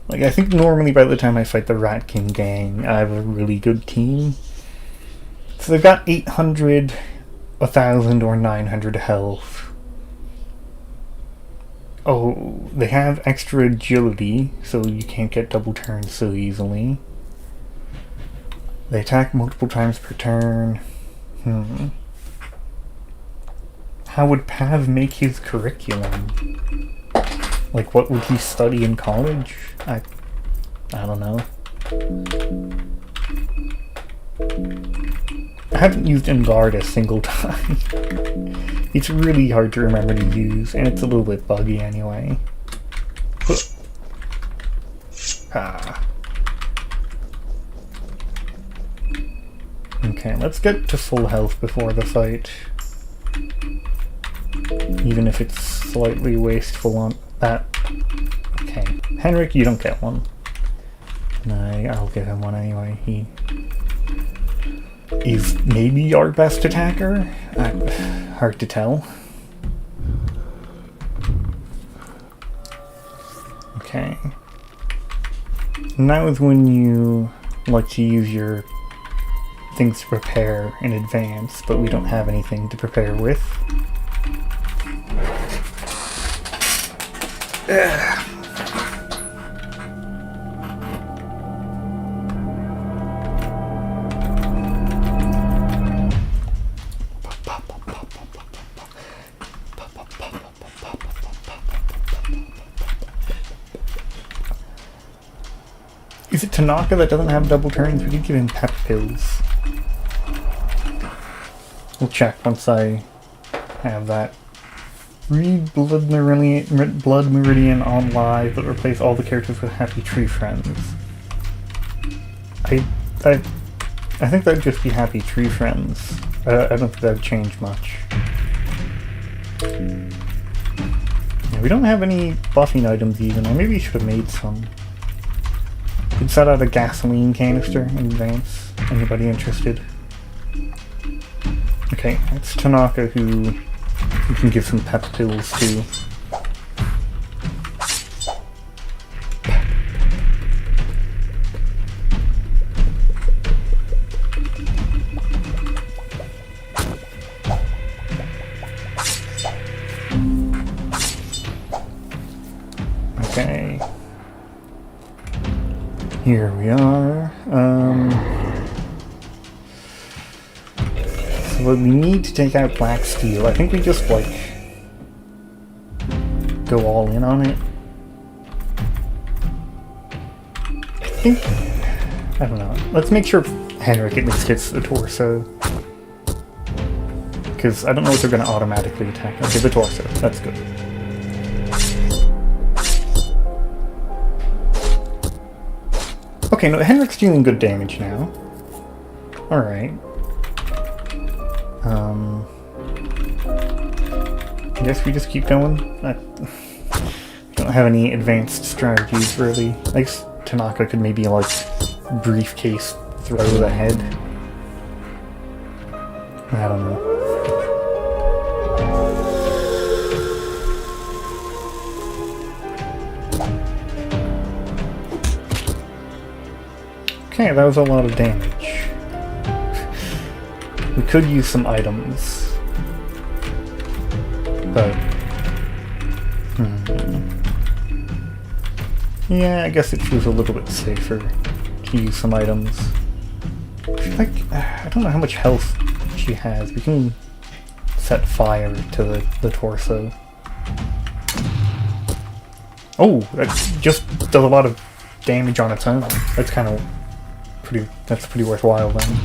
Speaker 1: Like, I think normally by the time I fight the Rat King gang, I have a really good team. So they've got 800, 1,000, or 900 health. Oh, they have extra agility, so you can't get double turns so easily. They attack multiple times per turn. How would Pav make his curriculum? Like, what would he study in college? I don't know. I haven't used Engard a single time. It's really hard to remember to use, and it's a little bit buggy anyway. Okay, let's get to full health before the fight. Even if it's slightly wasteful on that. Okay, Henrik, you don't get one. No, I'll give him one anyway. He is maybe our best attacker? Hard to tell. Okay. Now is when you like to use your things to prepare in advance, but we don't have anything to prepare with. Is it Tanaka that doesn't have double turns? We could give him pep pills. We'll check once I have that. Read Blood Meridian on live, but replace all the characters with happy tree friends. I think that'd just be happy tree friends. I don't think that'd change much. Yeah, we don't have any buffing items even, or maybe we should have made some. Could set out a gasoline canister in advance. Anybody interested? Okay, it's Tanaka who we can give some pep pills to. Okay. Here we are. So we need to take out Black Steel. I think we just, like, go all in on it. I don't know. Let's make sure Henrik at least hits the torso. because I don't know if they're going to automatically attack. Okay, the torso. That's good. Okay, no, Henrik's dealing good damage now. Alright. I guess we just keep going. I don't have any advanced strategies, really. I guess Tanaka could maybe, like, briefcase throw the head. I don't know. Okay, that was a lot of damage. We could use some items. But... yeah, I guess it feels a little bit safer to use some items. Like, I don't know how much health she has. We can set fire to the torso. Oh, that just does a lot of damage on its own. That's kind of pretty worthwhile then.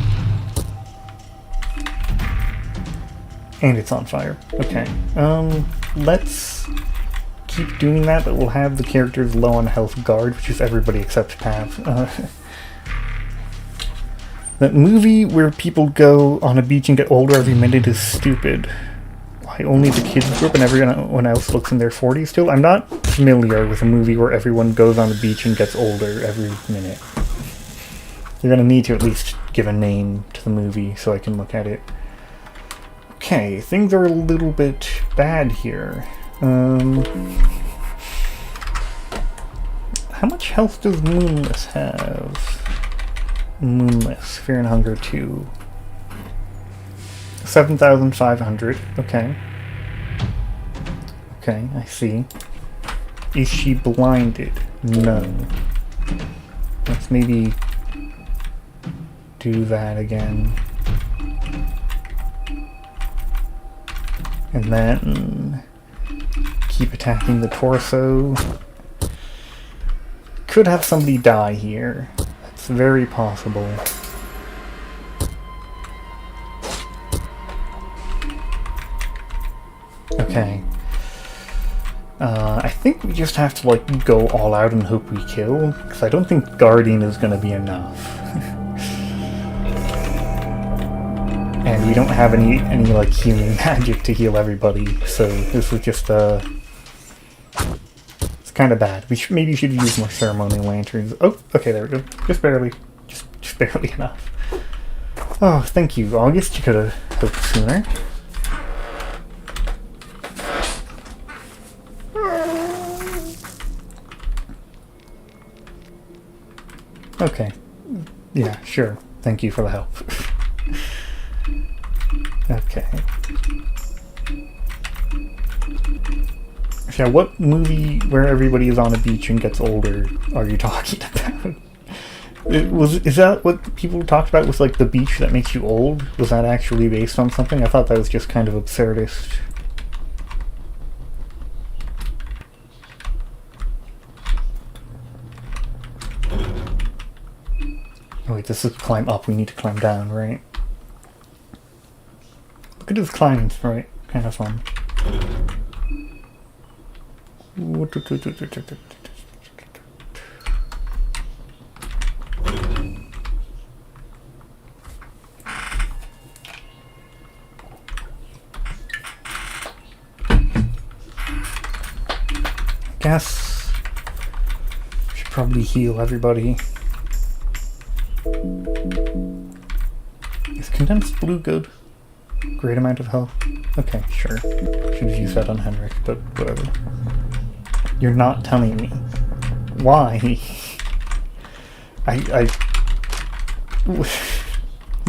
Speaker 1: And it's on fire. Okay. Let's keep doing that, but we'll have the characters low on health guard, which is everybody except Pav. That movie where people go on a beach and get older every minute is stupid. Why only the kids group and everyone else looks in their 40s still? I'm not familiar with a movie where everyone goes on the beach and gets older every minute. You're gonna need to at least give a name to the movie so I can look at it. Okay, things are a little bit bad here. How much health does Moonless have? Moonless, Fear and Hunger 2. 7,500, okay. Okay, I see. Is she blinded? No. Let's maybe do that again. And then keep attacking the torso. Could have somebody die here. That's very possible. Okay. I think we just have to, like, go all out and hope we kill, because I don't think Guardian is going to be enough. And we don't have any like healing magic to heal everybody, so this was just it's kind of bad. Maybe should use more ceremonial lanterns. Oh, okay, there we go. Just barely enough. Oh, thank you, August. You could have hoped sooner. Okay. Yeah, sure. Thank you for the help. Okay. So what movie where everybody is on a beach and gets older are you talking about? Is that what people talked about with, like, the beach that makes you old? Was that actually based on something? I thought that was just kind of absurdist. Oh wait, this is climb up, we need to climb down, right? Look at his climbs, right? Kind of fun. Guess should probably heal everybody. Is condensed blue good? Great amount of health. Okay, sure. Should have used that on Henrik, but whatever. You're not telling me. Why?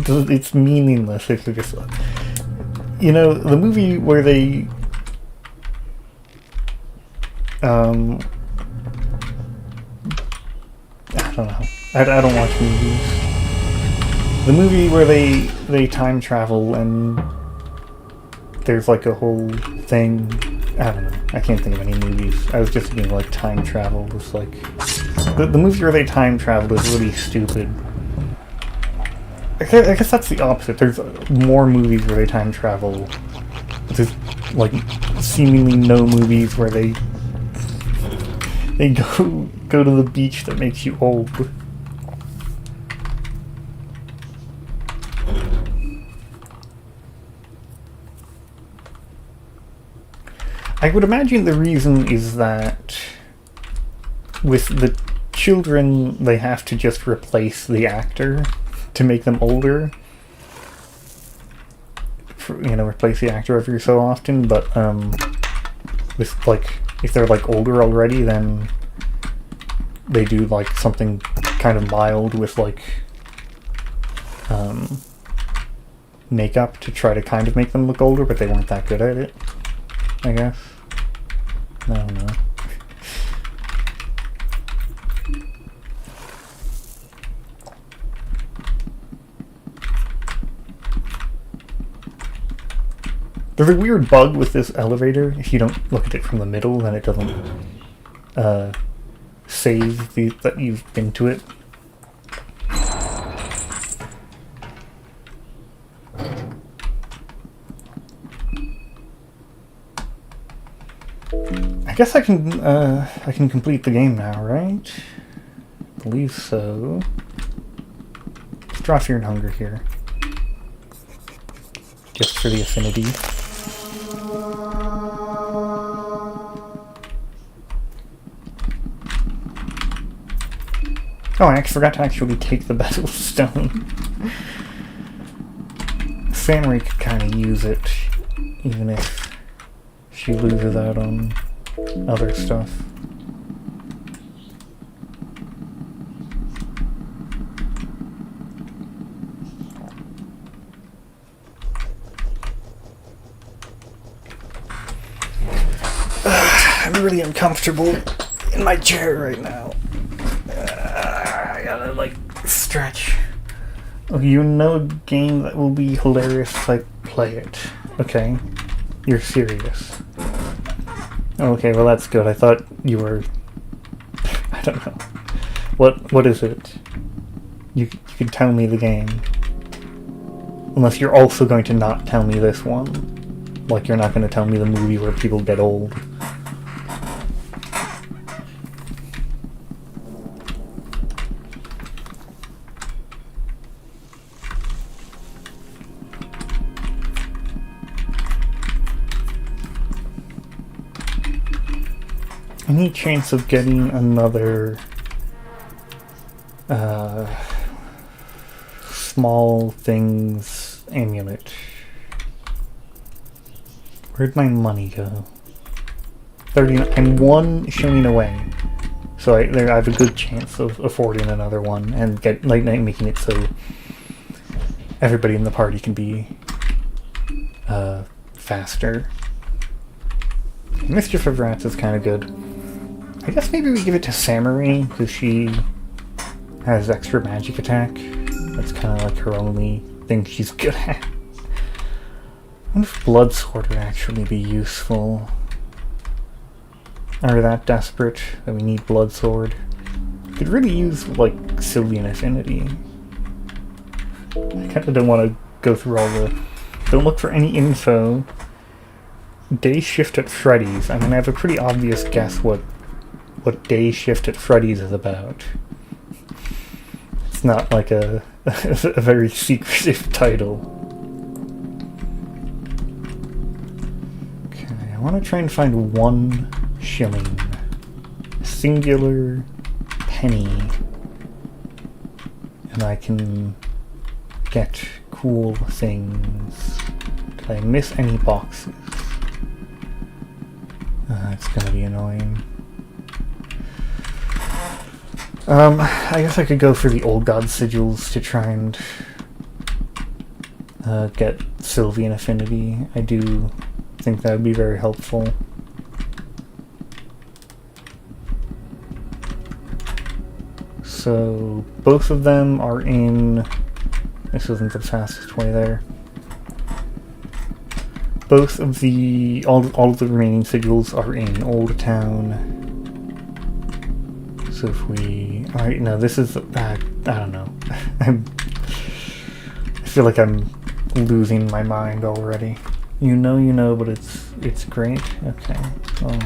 Speaker 1: It's meaningless if you just... You know, the movie where they... I don't know. I don't watch movies. The movie where they time travel and there's like a whole thing. I don't know. I can't think of any movies. I was just thinking like time travel was like... The movie where they time travel is really stupid. I guess that's the opposite. There's more movies where they time travel. There's, like, seemingly no movies where they go to the beach that makes you old. I would imagine the reason is that with the children, they have to just replace the actor to make them older. Replace the actor every so often, but with, like, if they're, like, older already, then they do, like, something kind of mild with, like, makeup to try to kind of make them look older, but they weren't that good at it, I guess. I don't know. There's a weird bug with this elevator. If you don't look at it from the middle, then it doesn't save that you've been to it. I guess I can complete the game now, right? I believe so. Let's draw Fear and Hunger here. Just for the affinity. Oh, I forgot to actually take the Battle Stone. Samurai could kind of use it, even if she loses out on other stuff. I'm really uncomfortable in my chair right now. I gotta, like, stretch. Oh, you know a game that will be hilarious if I play it. Okay. You're serious. Okay, well that's good. I thought you were... I don't know. What is it? You can tell me the game. Unless you're also going to not tell me this one. Like you're not going to tell me the movie where people get old. Any chance of getting another small things amulet? Where'd my money go? 39. I'm one shilling away, so I have a good chance of affording another one and making it so everybody in the party can be faster. Mischief of Rats is kind of good. I guess maybe we give it to Samurai, because she has extra magic attack. That's kind of like her only thing she's good at. I wonder if Bloodsword would actually be useful. Are we that desperate that we need Bloodsword? Could really use, like, Sylvian Affinity. I kind of don't want to go through all the... Don't look for any info. Day Shift at Freddy's. I mean, I have a pretty obvious guess what Day Shift at Freddy's is about. It's not like a very secretive title. Okay, I want to try and find 1 shilling. Singular penny. And I can get cool things. Did I miss any boxes? It's gonna be annoying. I guess I could go for the Old God Sigils to try and get Sylvian Affinity. I do think that would be very helpful. So both of them are in... This isn't the fastest way there. Both of the... all of the remaining sigils are in Old Town. So if we... Alright, no, this is... I don't know. feel like I'm losing my mind already. You know, but it's great. Okay. Well.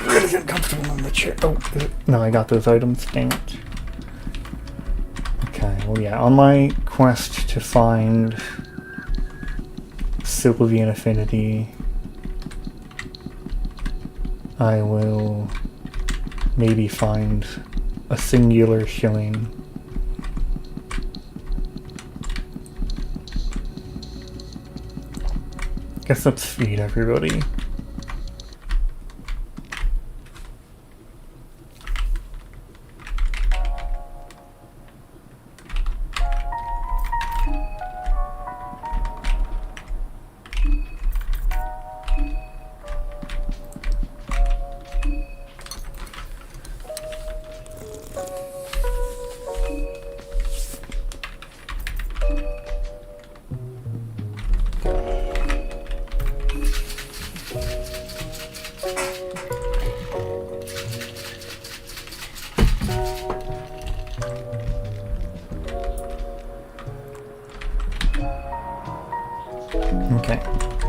Speaker 1: Really uncomfortable on the chair. Oh, no, I got those items. Dang it. Okay, well, yeah, on my quest to find Sylvian Affinity, I will maybe find a singular shilling. Guess let's feed everybody. Okay,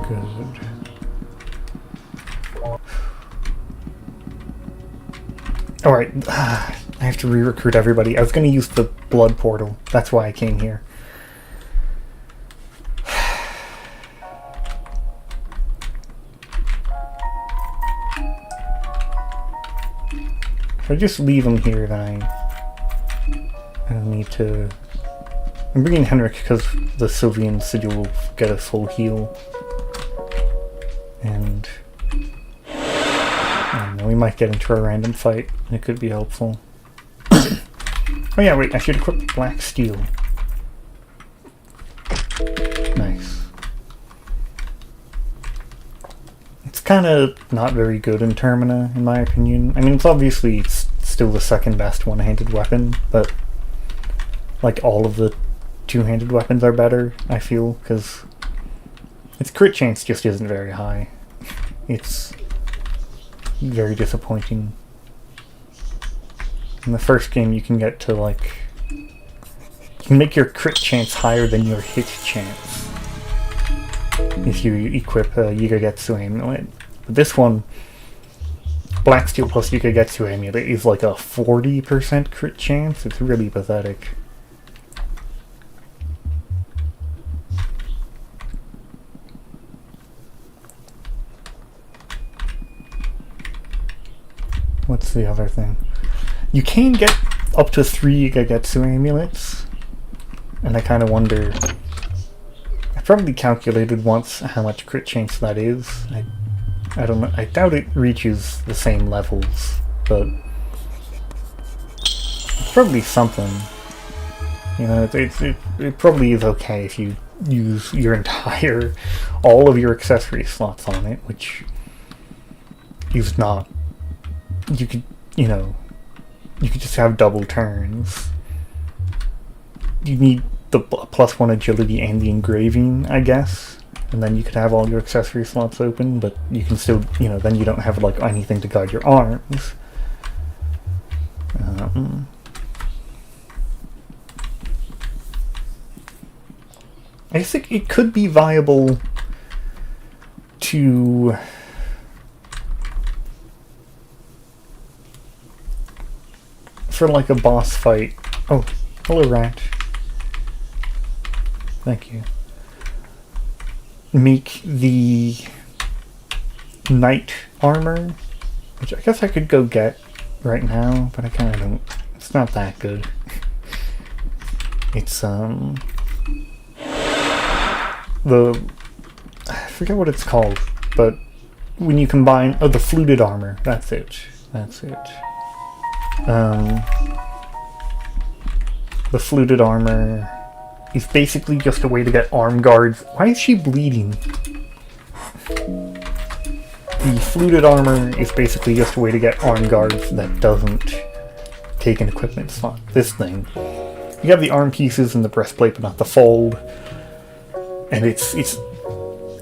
Speaker 1: good. Alright, I have to re-recruit everybody. I was going to use the blood portal. That's why I came here. If I just leave him here, then I don't need to... I'm bringing Henrik because the Sylvian Sigil will get a full heal. And... I don't know, we might get into a random fight. It could be helpful. Oh yeah, wait, I should equip Black Steel. Nice. It's kind of not very good in Termina, in my opinion. I mean, it's still the second best one-handed weapon, but like all of the two-handed weapons are better, I feel, because its crit chance just isn't very high. It's very disappointing. In the first game you can get to like... You can make your crit chance higher than your hit chance if you equip a Yigagetsu Amulet. But this one, Black Steel plus Yigagetsu Amulet is like a 40% crit chance. It's really pathetic. What's the other thing? You can get up to 3 Yigagetsu Amulets, and I kind of wonder... I probably calculated once how much crit chance that is. I don't know. I doubt it reaches the same levels, but it's probably something. You know, it probably is okay if you use your all of your accessory slots on it, which is not... You could, you know, you could just have double turns. You need the +1 agility and the engraving, I guess, and then you could have all your accessory slots open, but you can still, you know, then you don't have like anything to guard your arms. I think it could be viable to... for like a boss fight. Oh, hello rat. Thank you. Make the knight armor, which I guess I could go get right now, but I kind of don't. It's not that good. It's I forget what it's called, but when you combine, oh, the fluted armor. That's it. That's it. The fluted armor is basically just a way to get arm guards. Why is she bleeding? The fluted armor is basically just a way to get arm guards that doesn't take an equipment slot. This thing. You have the arm pieces and the breastplate, but not the fold. And it's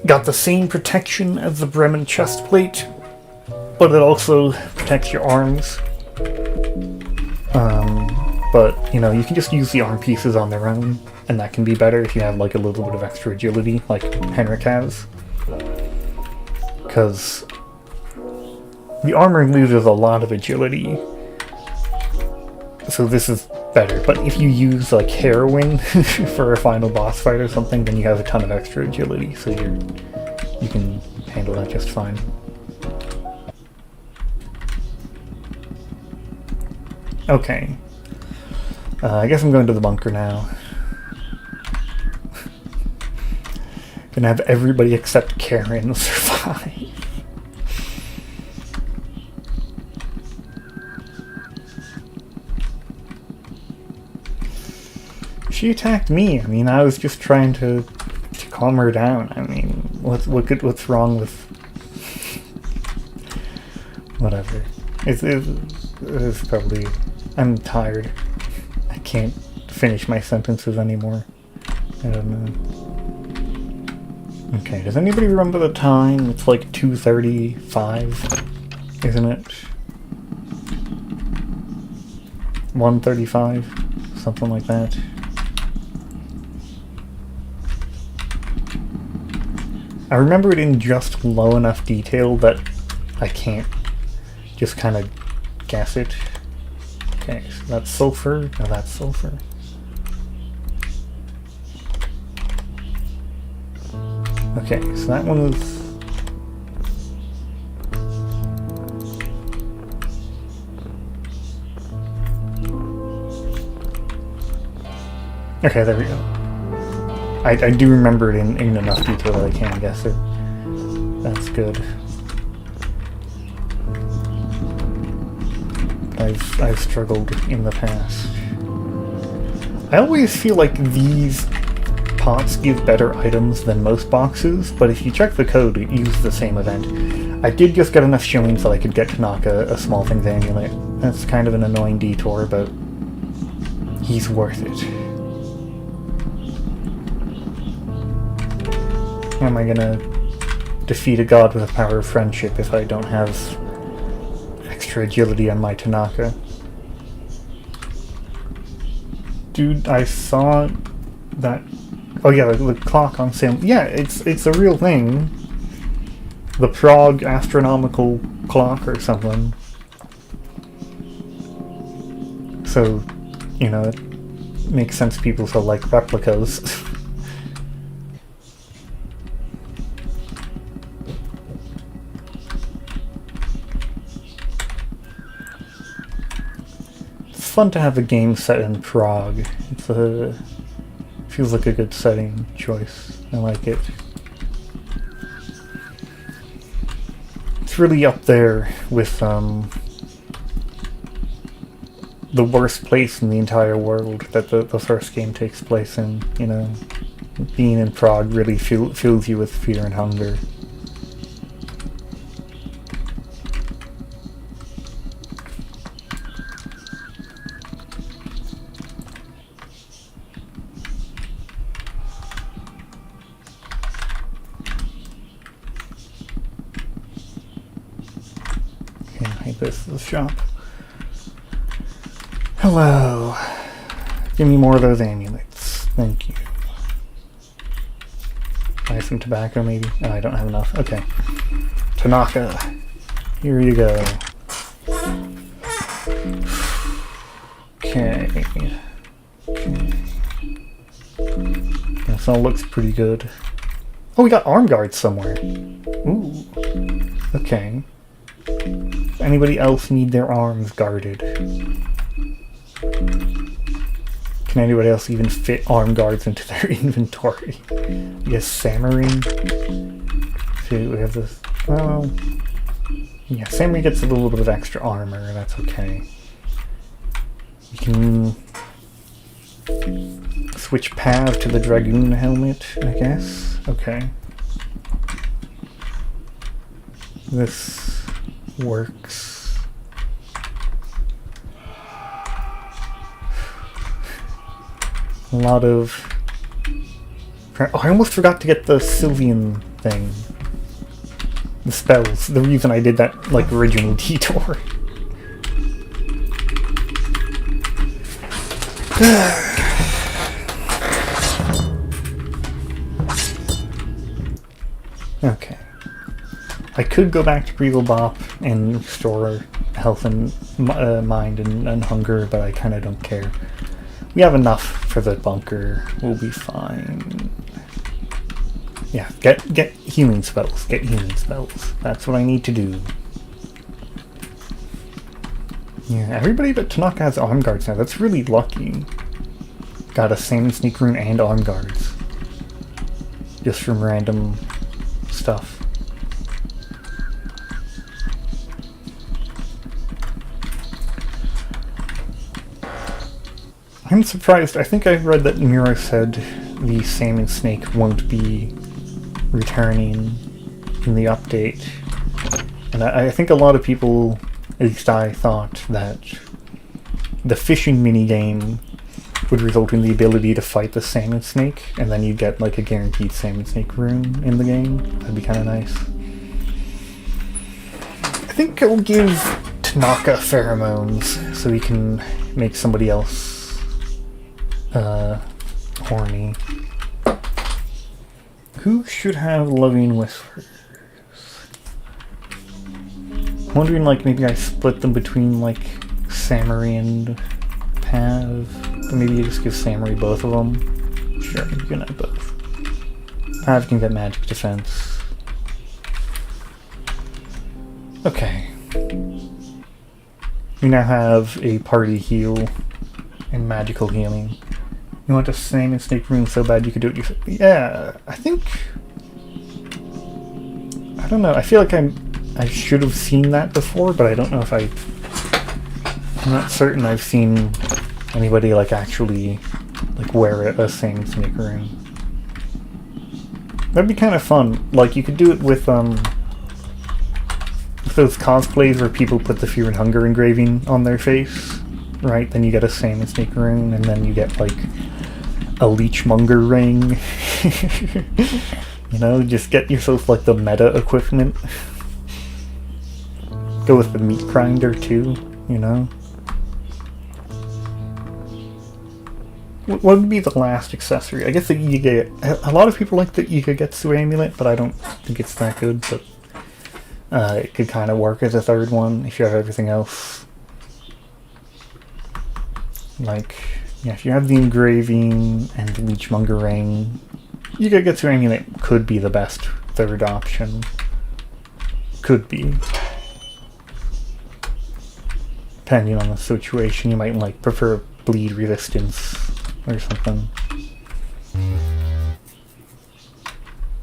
Speaker 1: got the same protection as the Bremen chest plate, but it also protects your arms. but, you know, you can just use the arm pieces on their own, and that can be better if you have, like, a little bit of extra agility, like Henrik has. Because the armor loses a lot of agility, so this is better. But if you use, like, heroin for a final boss fight or something, then you have a ton of extra agility, so you can handle that just fine. Okay. I guess I'm going to the bunker now. Gonna have everybody except Karen survive. She attacked me. I mean, I was just trying to calm her down. I mean, what's wrong with... Whatever. It's probably... I'm tired. I can't finish my sentences anymore. I don't know. Okay, does anybody remember the time? It's like 2:35, isn't it? 1:35? Something like that. I remember it in just low enough detail that I can't just kind of guess it. Okay, so that's sulfur. No, that's sulfur. Okay, so that one was... Okay, there we go. I do remember it in enough detail that I can guess it. That's good. I've struggled in the past. I always feel like these pots give better items than most boxes, but if you check the code, it uses the same event. I did just get enough showings that I could get Tanaka a Small Things amulet. That's kind of an annoying detour, but he's worth it. How am I gonna defeat a god with the power of friendship if I don't have extra agility on my Tanaka? Dude, I saw that... Oh yeah, the clock on sale. Yeah, it's a real thing. The Prague astronomical clock or something. So, you know, it makes sense people still like replicas. It's fun to have a game set in Prague. Feels like a good setting choice. I like it. It's really up there with the worst place in the entire world that the first game takes place in. You know, being in Prague really fills you with fear and hunger. This is the shop. Hello. Give me more of those amulets. Thank you. Buy some tobacco, maybe? Oh, I don't have enough. Okay. Tanaka. Here you go. Okay. This all looks pretty good. Oh, we got arm guards somewhere. Ooh. Okay. Anybody else need their arms guarded? Can anybody else even fit arm guards into their inventory? Yes, Samurai. See, we have this. Well, yeah, Samurai gets a little bit of extra armor. That's okay. You can switch Pav to the Dragoon helmet, I guess. Okay. This works. A lot of... Oh, I almost forgot to get the Sylvian thing. The spells. The reason I did that, like, original detour. Okay. I could go back to Breathable Bop and restore health and mind and hunger, but I kind of don't care. We have enough for the bunker. We'll be fine. Yeah, get healing spells. Get healing spells. That's what I need to do. Yeah, everybody but Tanaka has arm guards now. That's really lucky. Got a salmon sneak rune and arm guards. Just from random stuff. I'm surprised. I think I read that Miro said the salmon snake won't be returning in the update. And I think a lot of people, at least I, thought that the fishing minigame would result in the ability to fight the salmon snake, and then you'd get like a guaranteed salmon snake rune in the game. That'd be kind of nice. I think it'll give Tanaka pheromones so he can make somebody else horny. Who should have loving whispers? I'm wondering, like, maybe I split them between, like, Samurai and Pav. Or maybe you just give Samurai both of them. Sure, you can have both. Pav can get magic defense. Okay. We now have a party heal and magical healing. You want a salmon snake rune so bad you could do it yourself? Yeah, I think... I don't know, I feel like I should have seen that before, but I don't know if I'm not certain I've seen anybody like actually like wear a salmon snake rune. That'd be kind of fun. Like, you could do it with those cosplays where people put the Fear and Hunger engraving on their face, right? Then you get a salmon snake rune, and then you get like a leechmonger ring. You know, just get yourself like the meta equipment. Go with the meat grinder too, you know. What would be the last accessory? I guess the Iga. A lot of people like the Iga amulet, but I don't think it's that good. But it could kind of work as a third one if you have everything else. Like, yeah, if you have the engraving and the leechmonger ring, Iga amulet could be the best third option. Could be. Depending on the situation, you might like prefer bleed resistance or something.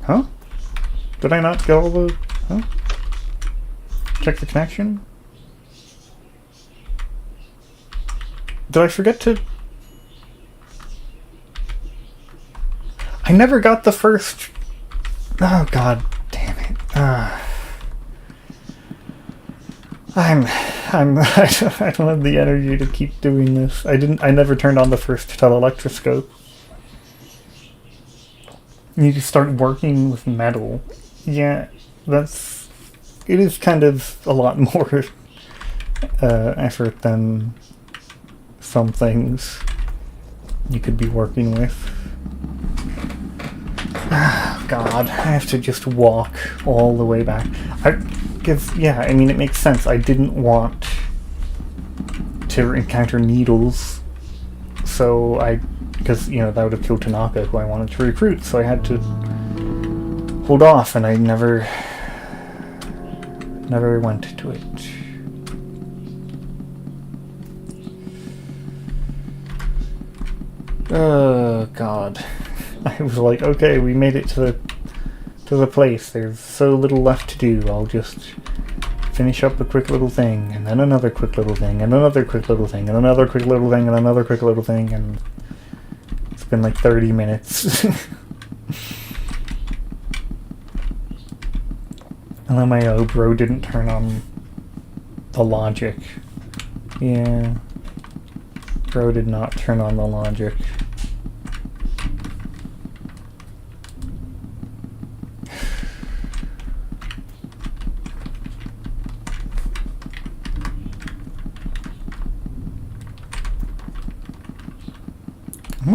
Speaker 1: Huh? Did I not get all the... Huh? Check the connection? Did I forget to... I never got the first... Oh, god damn it. I don't have the energy to keep doing this. I never turned on the first telelectroscope. You just start working with metal. Yeah, it is kind of a lot more effort than some things you could be working with. God, I have to just walk all the way back. Because, yeah, I mean, it makes sense. I didn't want to encounter needles, so because, you know, that would have killed Tanaka, who I wanted to recruit, so I had to hold off, and I never went to it. Oh, God. I was like, okay, we made it to the place. There's so little left to do. I'll just finish up a quick little thing, and then another quick little thing, and another quick little thing, and another quick little thing, and another quick little thing, and it's been like 30 minutes. And then my bro didn't turn on the logic. Yeah. Bro did not turn on the logic.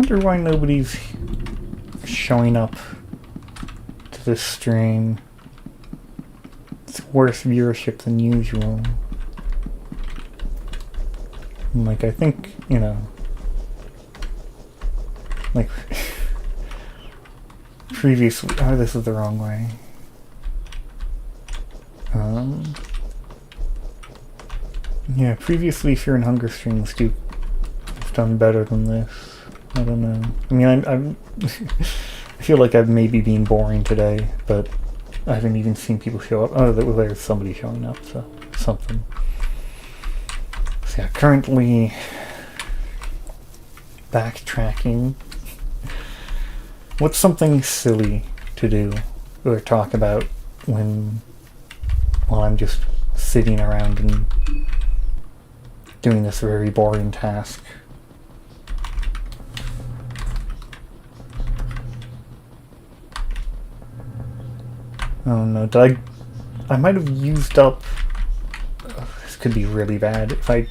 Speaker 1: wonder why nobody's showing up to this stream. It's worse viewership than usual. Like, I think, you know, like, previously, oh, this is the wrong way. Yeah, previously Fear and Hunger streams have done better than this. I don't know. I mean, I'm I feel like I've maybe been boring today, but I haven't even seen people show up. Oh, there's somebody showing up, so something. So yeah, currently backtracking. What's something silly to do or talk about while I'm just sitting around and doing this very boring task? Oh no, I might have used up... this could be really bad if I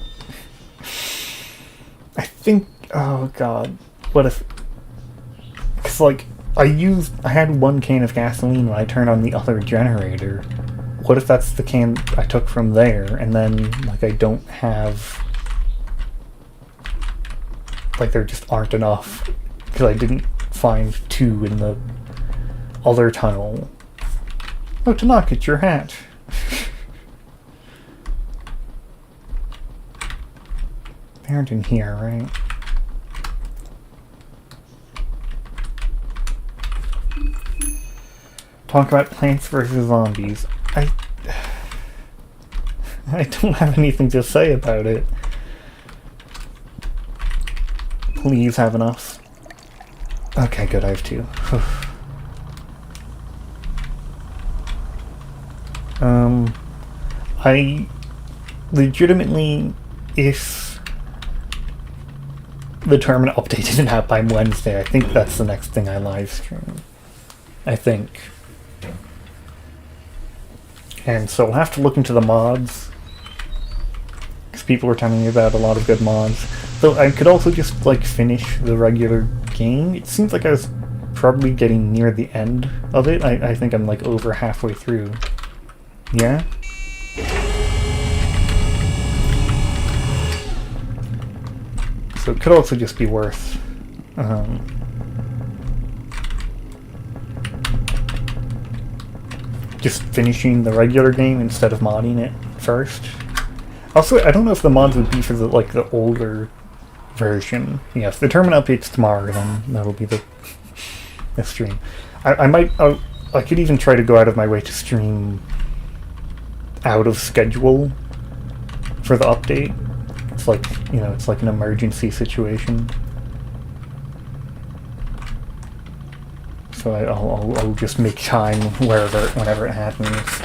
Speaker 1: think, oh god, what if... Because like, I had one can of gasoline when I turned on the other generator. What if that's the can I took from there, and then, like, I don't have... like, there just aren't enough, because I didn't find 2 in the other tunnel. Oh, Tanaka, it's your hat. They aren't in here, right? Talk about Plants vs. Zombies. I don't have anything to say about it. Please have enough. Okay, good, I have 2. I legitimately, if the termina update isn't out by Wednesday, I think that's the next thing I live stream. I think. And so I'll have to look into the mods, because people were telling me about a lot of good mods. Though I could also just, like, finish the regular game. It seems like I was probably getting near the end of it. I think I'm, like, over halfway through. Yeah? So it could also just be worth just finishing the regular game instead of modding it first. Also, I don't know if the mods would be for the, like, the older version. Yeah, if the terminal updates tomorrow, then that'll be the stream. I could even try to go out of my way to stream out of schedule for the update. It's like, you know, it's like an emergency situation. So I'll just make time whenever it happens.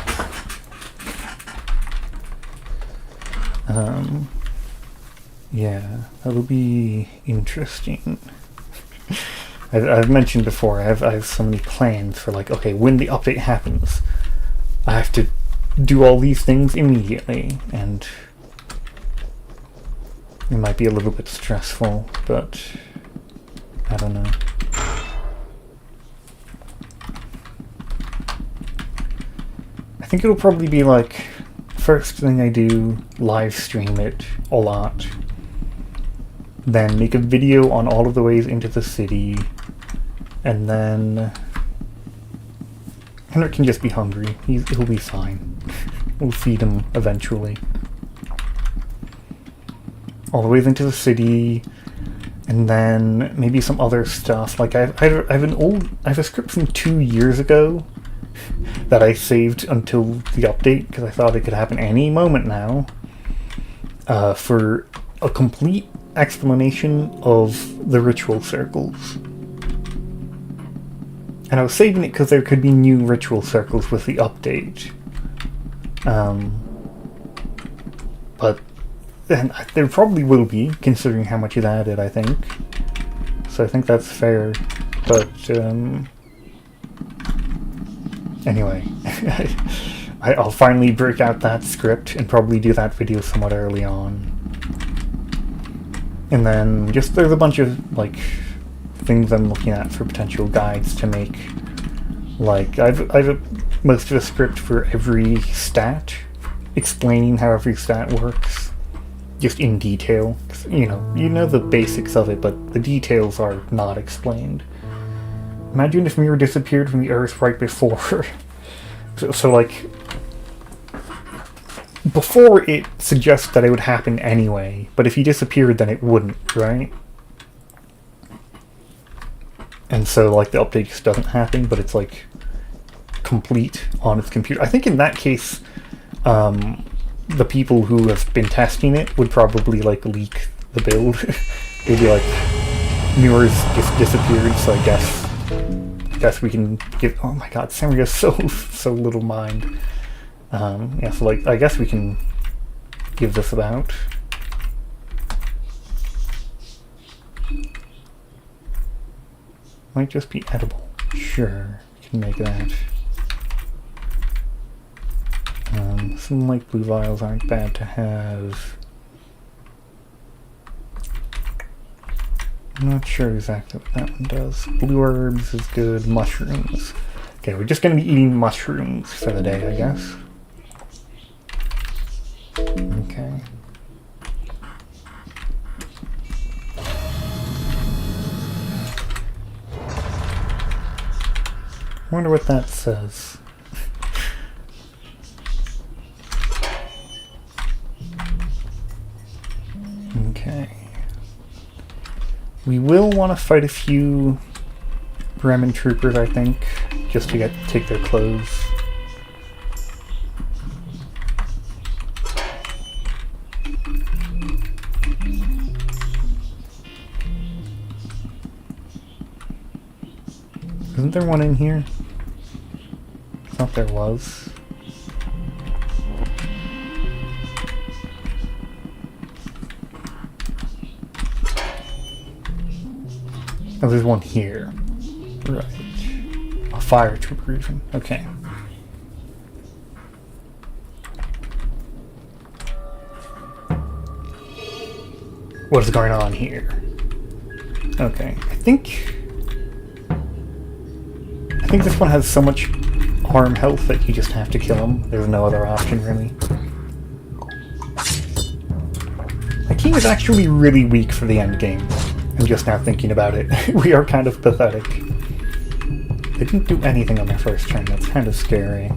Speaker 1: Yeah, that'll be interesting. I've mentioned before, I have so many plans for, like, okay, when the update happens, I have to do all these things immediately, and it might be a little bit stressful, but I don't know. I think it'll probably be like, first thing I do, live stream it a lot, then make a video on all of the ways into the city, and then Henrik can just be hungry. He'll be fine. We'll feed him eventually. All the ways into the city, and then maybe some other stuff. Like I have a script from 2 years ago that I saved until the update because I thought it could happen any moment now. For a complete explanation of the ritual circles. And I was saving it because there could be new ritual circles with the update. But then there probably will be, considering how much is added, I think. So I think that's fair. But, anyway. I'll finally break out that script and probably do that video somewhat early on. And then just there's a bunch of, like, things I'm looking at for potential guides to make. Like, I've most of a script for every stat, explaining how every stat works, just in detail. You know the basics of it, but the details are not explained. Imagine if Mirror disappeared from the Earth right before. so like, before it suggests that it would happen anyway, but if he disappeared then it wouldn't, right? And so like the update just doesn't happen, but it's like complete on its computer. I think in that case, the people who have been testing it would probably like leak the build. They'd be like, Mirrors just disappeared, so I guess we can give. Oh my god, Samurai has so little mind. Yeah, so like I guess we can give this about. Might just be edible. Sure, we can make that. Some light blue vials aren't bad to have. I'm not sure exactly what that one does. Blue herbs is good. Mushrooms. Okay, we're just going to be eating mushrooms for the day, I guess. Okay. Wonder what that says. Okay. We will want to fight a few Bremen troopers, I think, just to take their clothes. Isn't there one in here? I thought there was. Oh, there's one here. Right. A fire trooper even. Okay. What is going on here? Okay. I think this one has so much arm health that you just have to kill him. There's no other option, really. My team is actually really weak for the end game. I'm just now thinking about it. We are kind of pathetic. They didn't do anything on their first turn. That's kind of scary.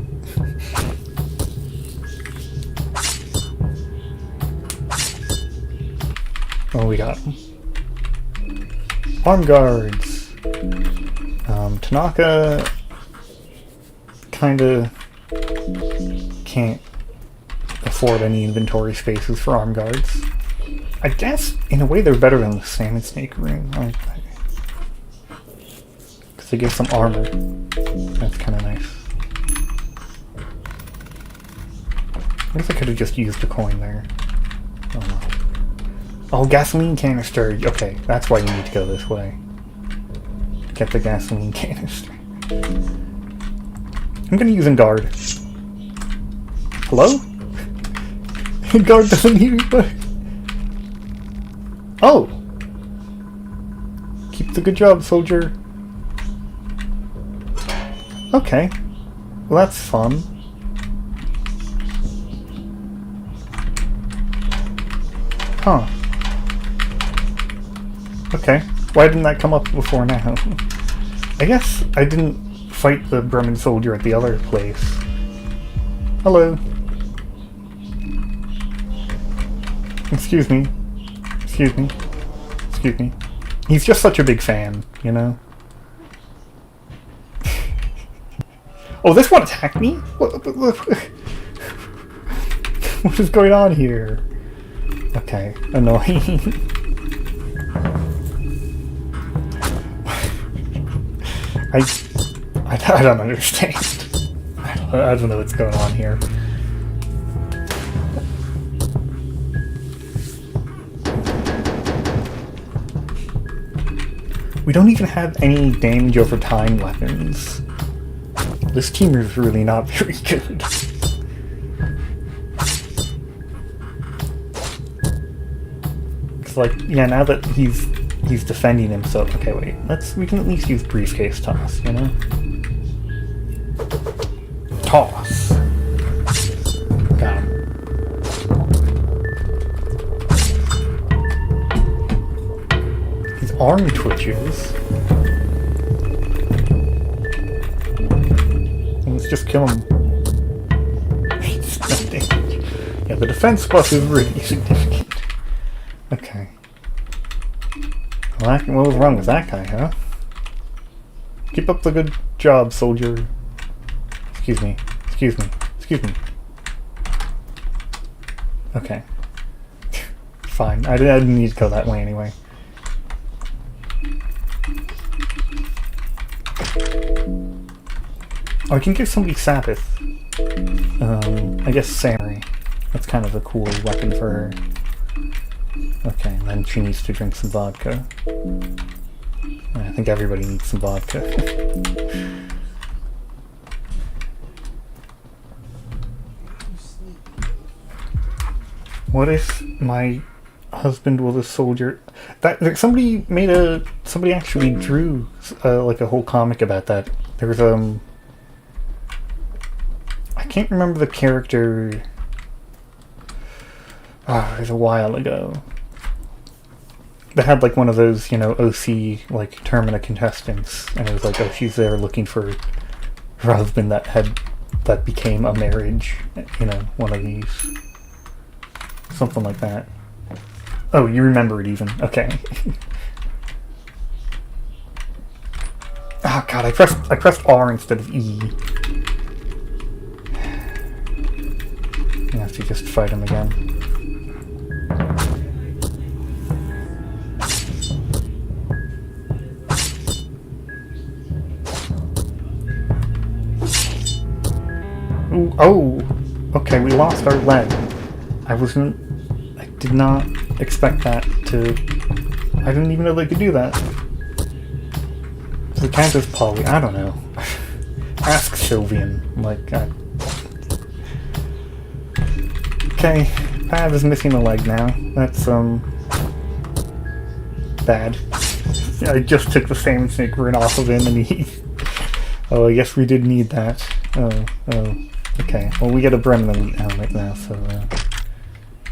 Speaker 1: Oh, we got them. Arm guards. Tanaka kinda can't afford any inventory spaces for arm guards. I guess, in a way, they're better than the Salmon Snake Ring, aren't they? Because they give some armor. That's kind of nice. I guess I could have just used a coin there. Oh no. Oh, gasoline canister! Okay, that's why you need to go this way. Get the gasoline canister. I'm gonna use Guard. Hello? Guard doesn't need anybody. Oh! Keep the good job, soldier. Okay. Well, that's fun. Huh. Okay. Why didn't that come up before now? I guess I didn't fight the Bremen soldier at the other place. Hello. Excuse me. Excuse me. Excuse me. He's just such a big fan, you know? Oh, this one attacked me? What is going on here? Okay, annoying. I don't understand. I don't know what's going on here. We don't even have any damage over time weapons. This team is really not very good. It's like, yeah, now that he's he's defending himself. Okay, wait. We can at least use briefcase toss, you know? Toss. Got him. His arm twitches. Let's just kill him. Yeah, the defense buff is really significant. Okay. What was wrong with that guy, huh? Keep up the good job, soldier. Excuse me. Excuse me. Excuse me. Okay. Fine. I didn't need to go that way anyway. Oh, I can give somebody Sabbath. I guess Samurai. That's kind of a cool weapon for her. Okay, and then she needs to drink some vodka. I think everybody needs some vodka. What if my husband was a soldier? Somebody actually drew like a whole comic about that. There was I can't remember the character. It was a while ago. They had like one of those, you know, OC like termina contestants, and it was like, oh, she's there looking for her husband that became a marriage, you know, one of these, something like that. Oh, you remember it even? Okay. Oh god, I pressed R instead of E. I have to just fight him again. Ooh, oh! Okay, we lost our leg. I did not expect that to... I didn't even know they could do that. Does it count as poly? I don't know. Ask Sylvian. Like, okay, Pav is missing a leg now. That's, bad. I just took the same snake rin off of him and he... Oh, I guess we did need that. Oh. Okay, well we get a Bremen Elite helmet now, so,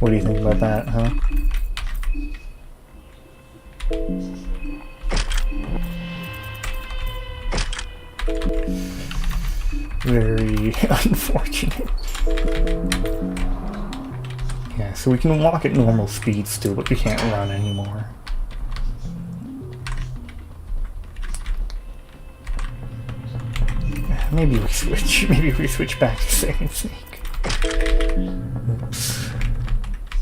Speaker 1: what do you think about that, huh? Very unfortunate. Yeah, so we can walk at normal speed still, but we can't run anymore. Maybe we switch. Maybe we switch back to second snake. Oops.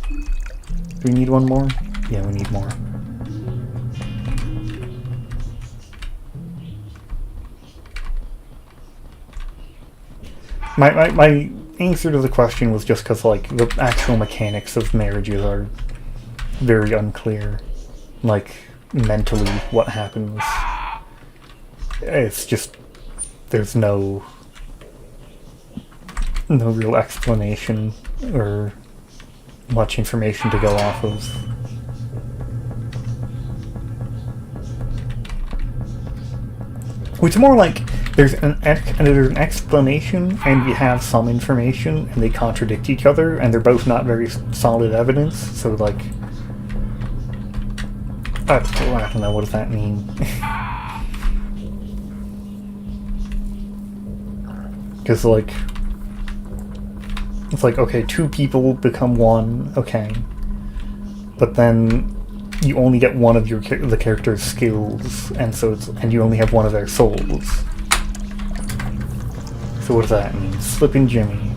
Speaker 1: Do we need one more? Yeah, we need more. My answer to the question was just because, like, the actual mechanics of marriages are very unclear. Like, mentally, what happens. It's just... There's no real explanation or much information to go off of. It's more like there's an explanation and we have some information and they contradict each other and they're both not very solid evidence, so like... I don't know, what does that mean? Because, like, it's like, okay, two people become one, okay. But then you only get one of the character's skills, and and you only have one of their souls. So what does that mean? Slippin' Jimmy.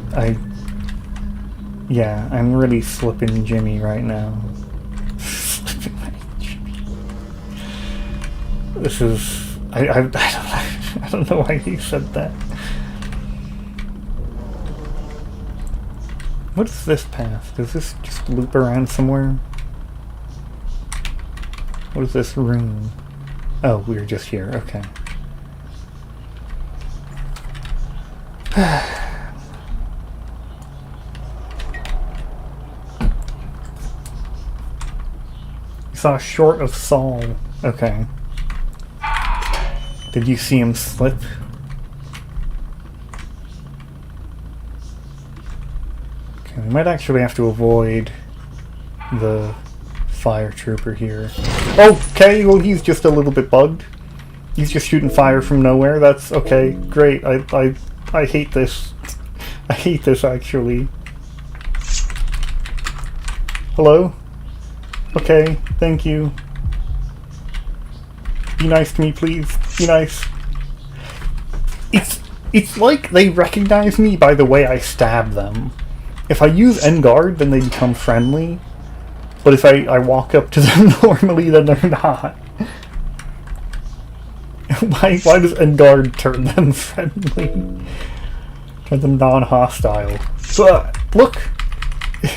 Speaker 1: Yeah, I'm really slippin' Jimmy right now. Slippin' Jimmy. This is... I don't know why he said that. What is this path? Does this just loop around somewhere? What is this room? Oh, we're just here. Okay. saw short of Saul. Okay. Did you see him slip? Okay, we might actually have to avoid the fire trooper here. Okay, well he's just a little bit bugged. He's just shooting fire from nowhere. That's okay. Great. I hate this. I hate this actually. Hello? Okay, thank you. Be nice to me, please. Be nice. It's like they recognize me by the way I stab them. If I use end guard, then they become friendly. But if I walk up to them normally, then they're not. Why does end guard turn them friendly? Turn them non-hostile. Look!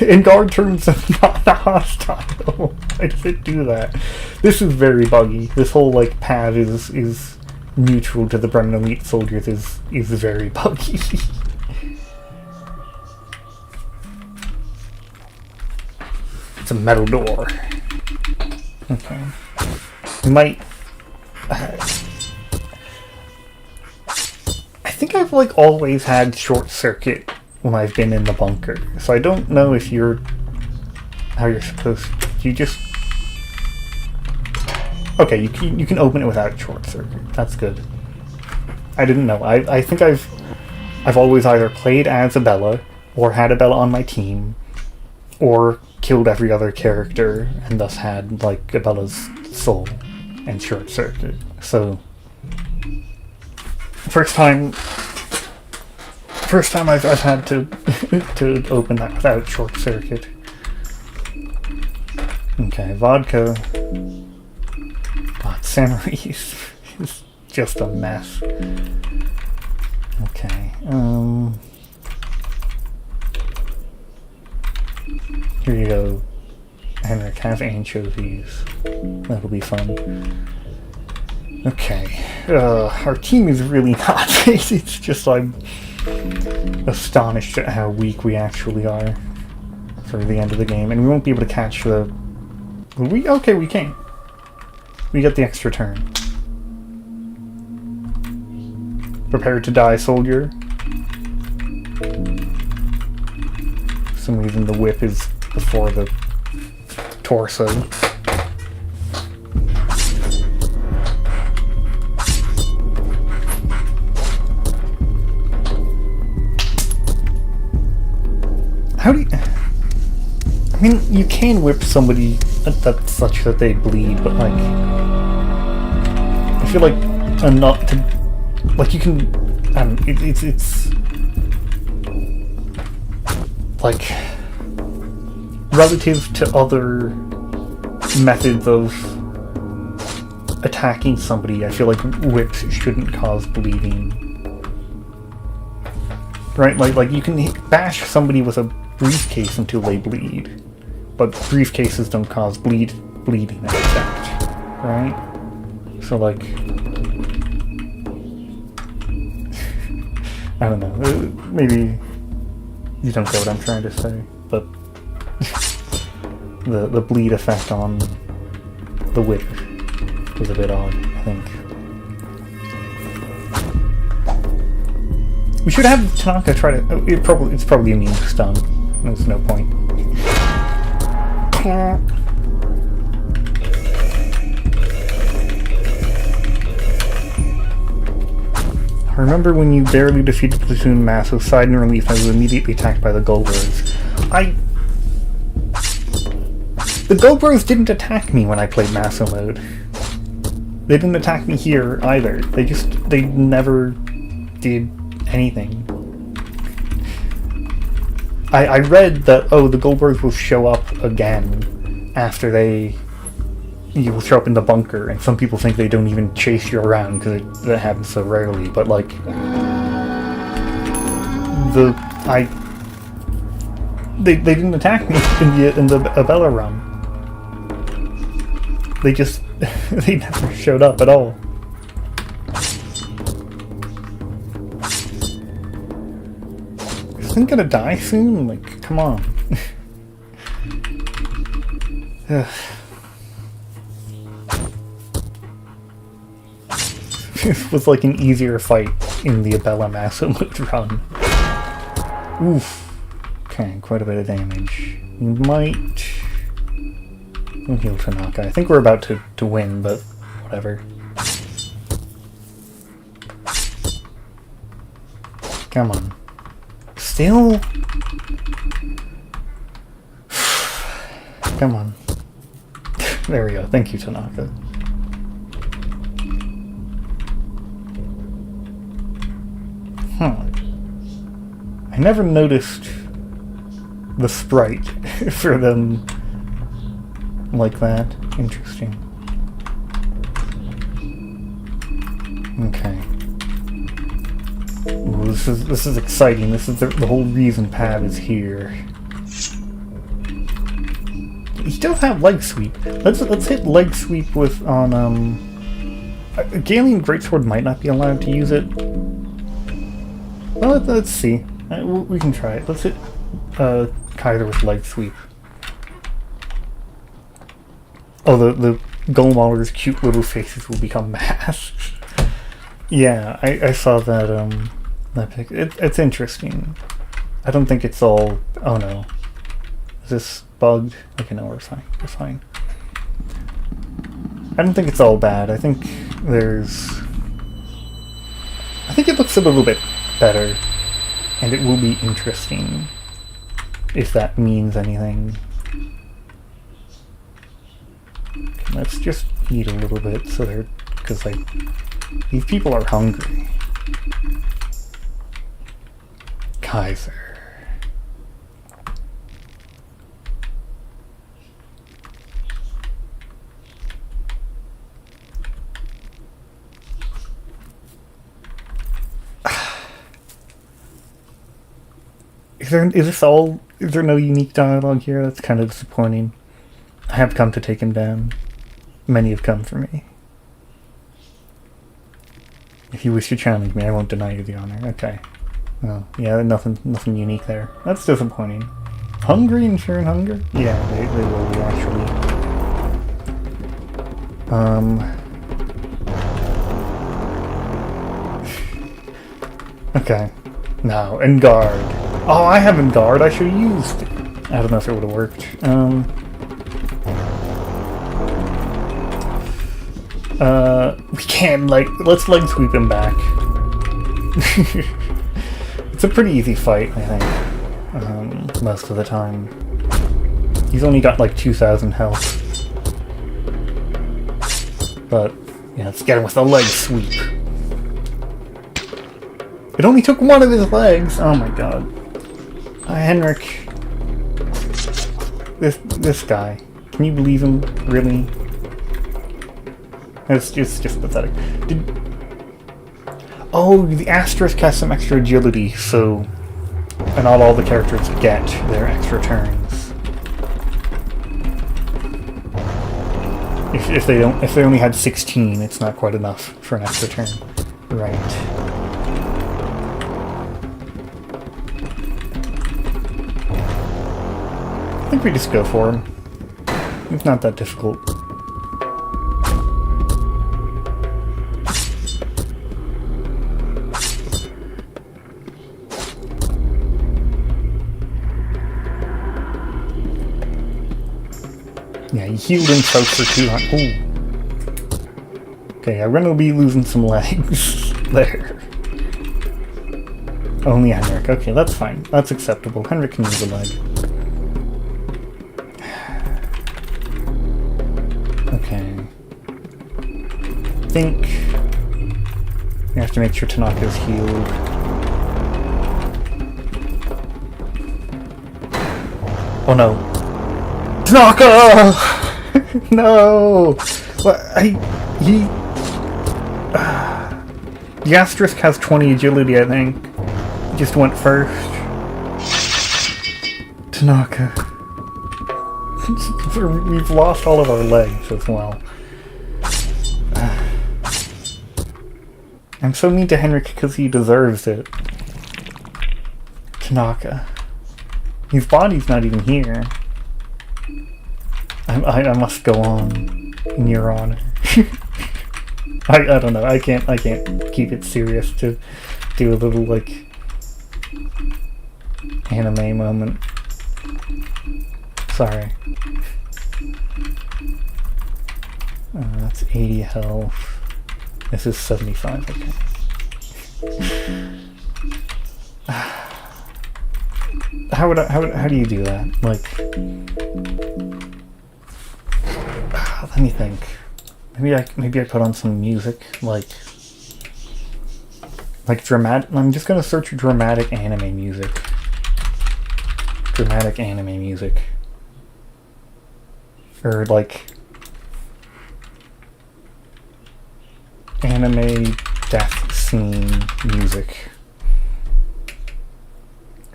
Speaker 1: And guard turns them not hostile. Why does it do that? This is very buggy. This whole like Pav is neutral to the Brennan Elite soldiers is very buggy. It's a metal door. Okay. We might. I think I've like always had short circuit when I've been in the bunker, so I don't know if how you're supposed to. You just okay. You can open it without short circuit. That's good. I didn't know. I think I've always either played as Abella or had Abella on my team, or killed every other character and thus had like Abella's soul and short circuit. So first time I've had to to open that without short circuit. Okay, vodka. God, Samurai is just a mess. Okay, here you go, Henrik, have anchovies. That'll be fun. Okay, our team is really not. It's just I'm astonished at how weak we actually are for the end of the game, and we won't be able to catch the. Okay, we can't. We get the extra turn. Prepare to die, soldier. For some reason, the whip is before the torso. How do you... I mean, you can whip somebody that's such that they bleed, but like... I feel like enough to... Like, you can... it's... Like... Relative to other methods of attacking somebody, I feel like whips shouldn't cause bleeding. Right? Like you can bash somebody with a briefcase until they bleed, but briefcases don't cause bleeding effect, right? So like, I don't know, maybe you don't get what I'm trying to say, but the bleed effect on the whip was a bit odd, I think. We should have Tanaka try to. It's probably immune to stun. There's no point. I remember when you barely defeated Platoon Mass with side and relief, I was immediately attacked by the Golbros. The Golbros didn't attack me when I played Masso mode. They didn't attack me here either. They never did anything. I read that, the Goldbergs will show up again after you will show up in the bunker, and some people think they don't even chase you around because that happens so rarely, but like they didn't attack me in the Abella run. They just they never showed up at all. Isn't gonna die soon? Like, come on. This was like an easier fight in the Abella Masso mode run. Oof. Okay, quite a bit of damage. We might... We'll heal Tanaka. I think we're about to win, but whatever. Come on. Still? Come on. There we go. Thank you, Tanaka. I never noticed the sprite for them like that. Interesting. Okay. Ooh, this is exciting. This is the whole reason Pav is here. He does have leg sweep. Let's hit leg sweep with Galeon Greatsword might not be allowed to use it. Well, let's see. We can try it. Let's hit Kaiser with leg sweep. Oh, the Golem cute little faces will become masks. Yeah, I saw that that pic. It's interesting. I don't think it's all... Oh no. Is this bugged? Okay, no, we're fine. We're fine. I don't think it's all bad. I think there's... I think it looks a little bit better. And it will be interesting. If that means anything. Okay, let's just eat a little bit so they're... Because, like, these people are hungry. Kaiser. Is there no unique dialogue here? That's kind of disappointing. I have come to take him down. Many have come for me. If you wish to challenge me, I won't deny you the honor. Okay. Oh, yeah, nothing unique there. That's disappointing. Hungry and sharing hunger? Yeah, they will be, actually. Okay. Now, Engard. Oh, I have Engard. I should have used it. I don't know if it would have worked. We can, like, let's leg sweep him back. It's a pretty easy fight, I think. Most of the time. He's only got like 2,000 health. But, yeah, let's get him with a leg sweep. It only took one of his legs! Oh my god. Henrik. This guy. Can you believe him? Really? It's just pathetic. Oh, the asterisk has some extra agility, so not all the characters get their extra turns. If they only had 16, it's not quite enough for an extra turn. Right. I think we just go for him. It's not that difficult. Yeah, he healed himself for 200. Ooh. Okay, I'm gonna be losing some legs there. Only Henrik. Okay, that's fine. That's acceptable. Henrik can use a leg. Okay. I think we have to make sure Tanaka's healed. Oh no. Tanaka! No! What? The asterisk has 20 agility, I think. He just went first. Tanaka. We've lost all of our legs as well. I'm so mean to Henrik because he deserves it. Tanaka. His body's not even here. I must go on in your honor. I don't know. I can't keep it serious to do a little like anime moment. Sorry. That's 80 health. This is 75. Okay. How do you do that? Like, let me think. Maybe I put on some music, like dramatic. I'm just gonna search dramatic anime music. Dramatic anime music, or like anime death scene music.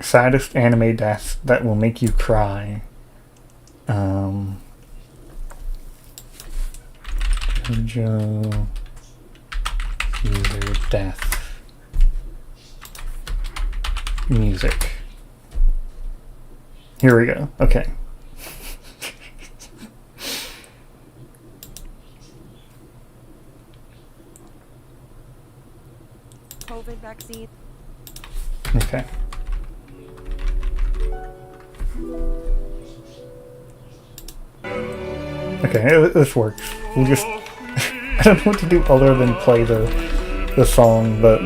Speaker 1: Saddest anime death that will make you cry. JoJo user death music. Here we go. Okay.
Speaker 2: COVID vaccine.
Speaker 1: Okay. Okay, this works. We'll just... I don't know what to do other than play the song, but...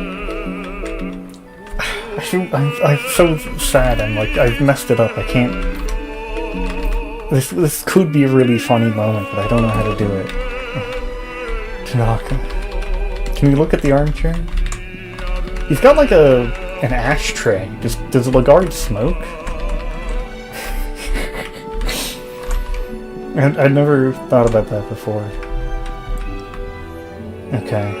Speaker 1: I'm so sad. I'm like, I've messed it up. I can't... This could be a really funny moment, but I don't know how to do it. Tanaka. Can you look at the armchair? He's got like an ashtray. Does Lagarde smoke? I'd never thought about that before. Okay.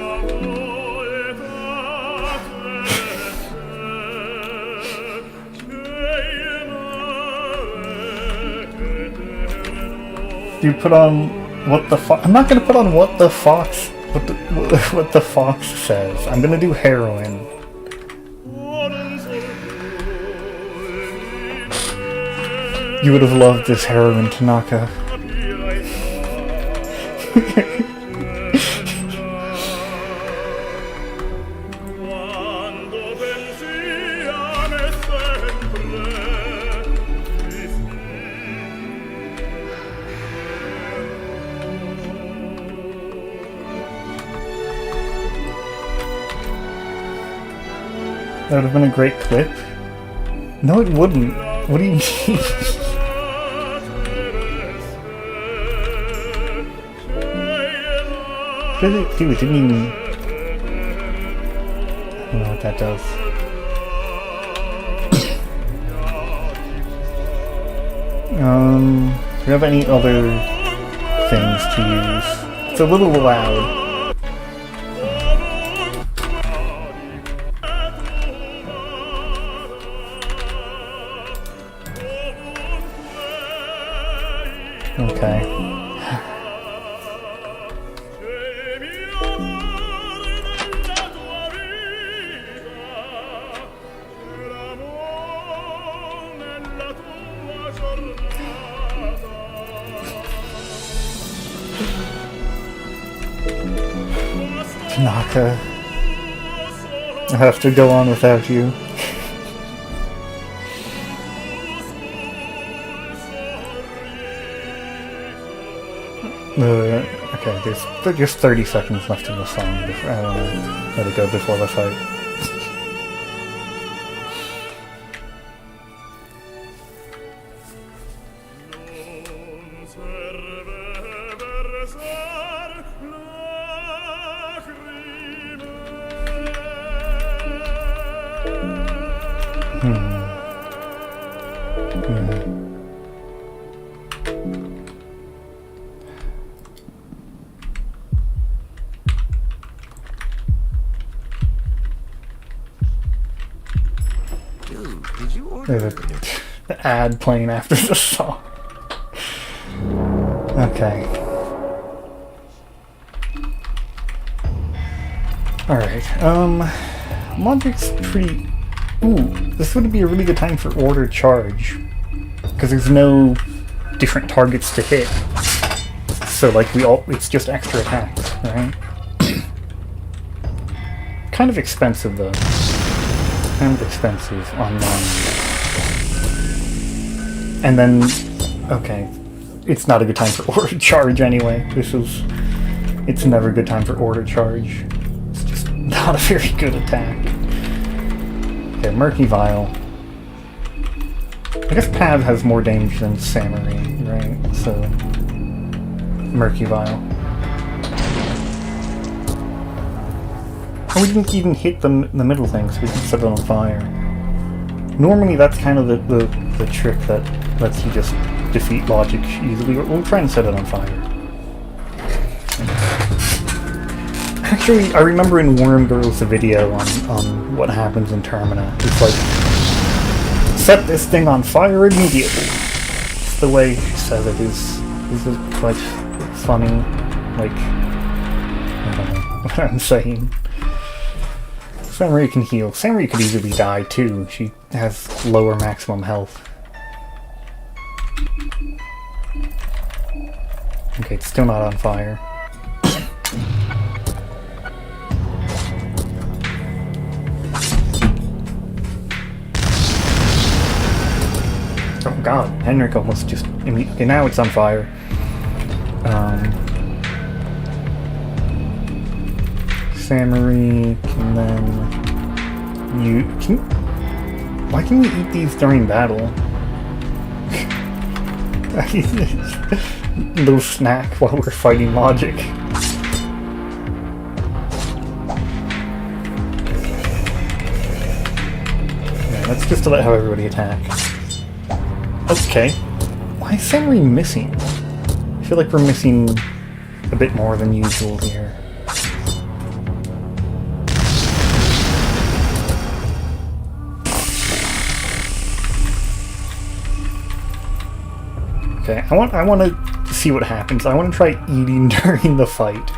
Speaker 1: Do you put on what the fox? I'm not gonna put on what the fox. What the fox says. I'm gonna do heroin. You would have loved this heroin, Tanaka. That would have been a great clip. No, it wouldn't. What do you mean? What did it do? It didn't even... I don't know what that does. Do you have any other things to use? It's a little loud. Okay. Tanaka, I have to go on without you. Okay, there's just 30 seconds left in the song before I want to let it go before the fight. There's an ad playing after the song. Okay. Alright, logic's pretty... Ooh, this would be a really good time for order charge. Because there's no different targets to hit. So, like, it's just extra attacks, right? kind of expensive though. Kind of expensive online. And then, okay, it's not a good time for order charge anyway. It's never a good time for order charge. It's just not a very good attack. Okay, Murky Vial. I guess Pav has more damage than Samurai, right? So, Murky Vial. And we didn't even hit the middle thing, so we can set it on fire. Normally that's kind of the trick that lets you just defeat logic easily. We'll try and set it on fire. Actually, I remember in Worm Girls the video on what happens in Termina. It's like, set this thing on fire immediately. It's the way she says it is quite funny. Like, I don't know what I'm saying. Samurai can heal. Samurai could easily die too. She has lower maximum health. Okay, it's still not on fire. Oh god, Henrik almost just... Okay, now it's on fire. Samurai can then... Why can you eat these during battle? Little snack while we're fighting logic. Yeah, that's just to let how everybody attack. Okay. Why is Samurai missing? I feel like we're missing a bit more than usual here. Okay, I want to see what happens. I want to try eating during the fight.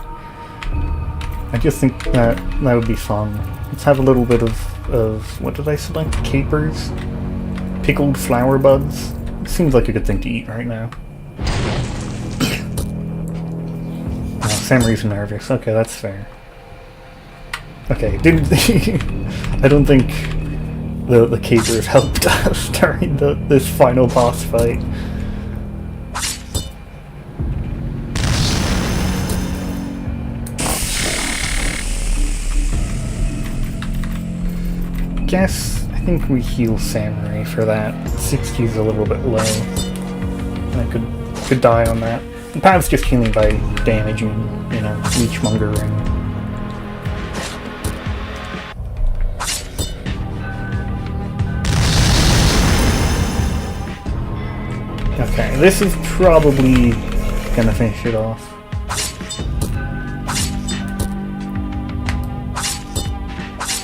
Speaker 1: I just think that would be fun. Let's have a little bit of what did I select? Capers? Pickled flower buds? It seems like a good thing to eat right now. Oh, Samurai's nervous. Okay, that's fair. Okay, I don't think the capers helped us during this final boss fight. I think we heal Samurai for that. 60 is a little bit low. I could die on that. The Pav's just healing by damaging, you know, leechmongering. Okay, this is probably gonna finish it off.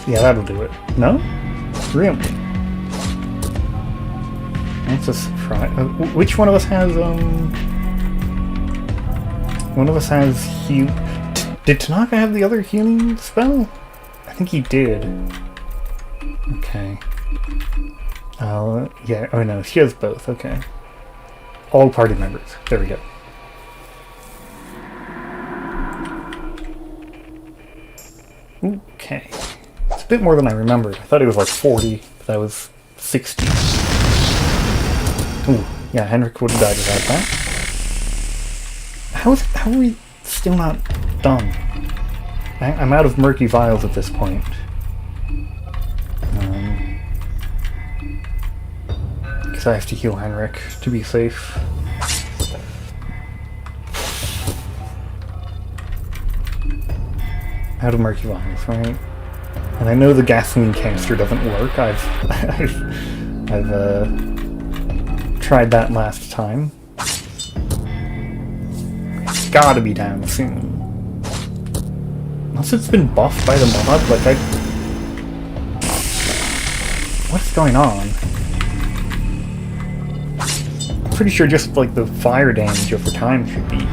Speaker 1: Yeah, that'll do it. No? Really? That's a surprise. Which one of us has, one of us has heal... Did Tanaka have the other healing spell? I think he did. Okay. Yeah, oh no, she has both, okay. All party members. There we go. Okay. It's a bit more than I remembered. I thought it was like 40, but that was 60. Ooh, yeah, Henrik would have died without that. How are we still not done? I'm out of murky vials at this point. Because I have to heal Henrik to be safe. Out of murky vials, right? And I know the gasoline canister doesn't work. I've tried that last time. It's gotta be down soon. Unless it's been buffed by the mod, like what's going on? I'm pretty sure just like the fire damage over time should be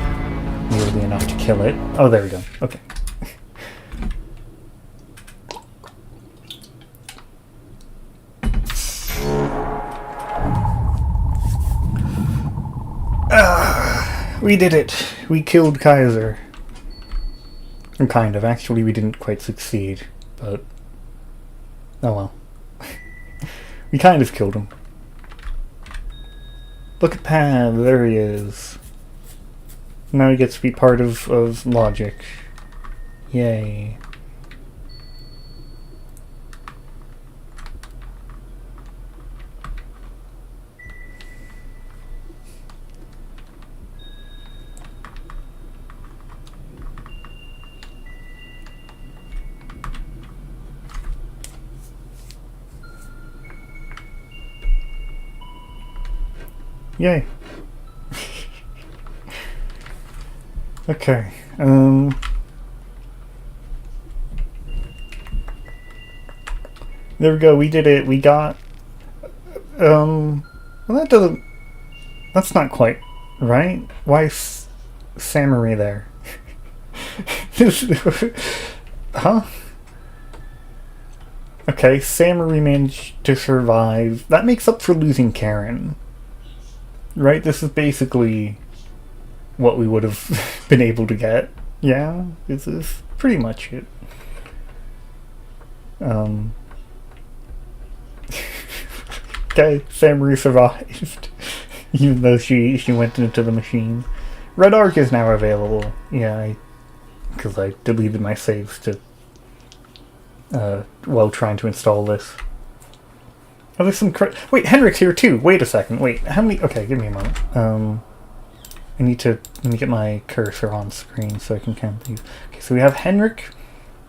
Speaker 1: nearly enough to kill it. Oh, there we go. Okay. We did it! We killed Kaiser. Kind of. Actually, we didn't quite succeed. but oh well. We kind of killed him. Look at Pav, there he is. Now he gets to be part of logic. Yay. Yay. Okay. There we go, we did it. We got well, that doesn't, that's not quite right. Why is Samurai there? Huh? Okay, Samurai managed to survive. That makes up for losing Karen. Right? This is basically what we would have been able to get. Yeah, this is pretty much it. Okay, Samurai survived. Even though she went into the machine. Red Arc is now available. Yeah, because I deleted my saves to while trying to install this. Oh, there's some wait, Henrik's here too. Wait a second. Wait, how many? Okay, give me a moment. Let me get my cursor on screen so I can count these. Okay, so we have Henrik.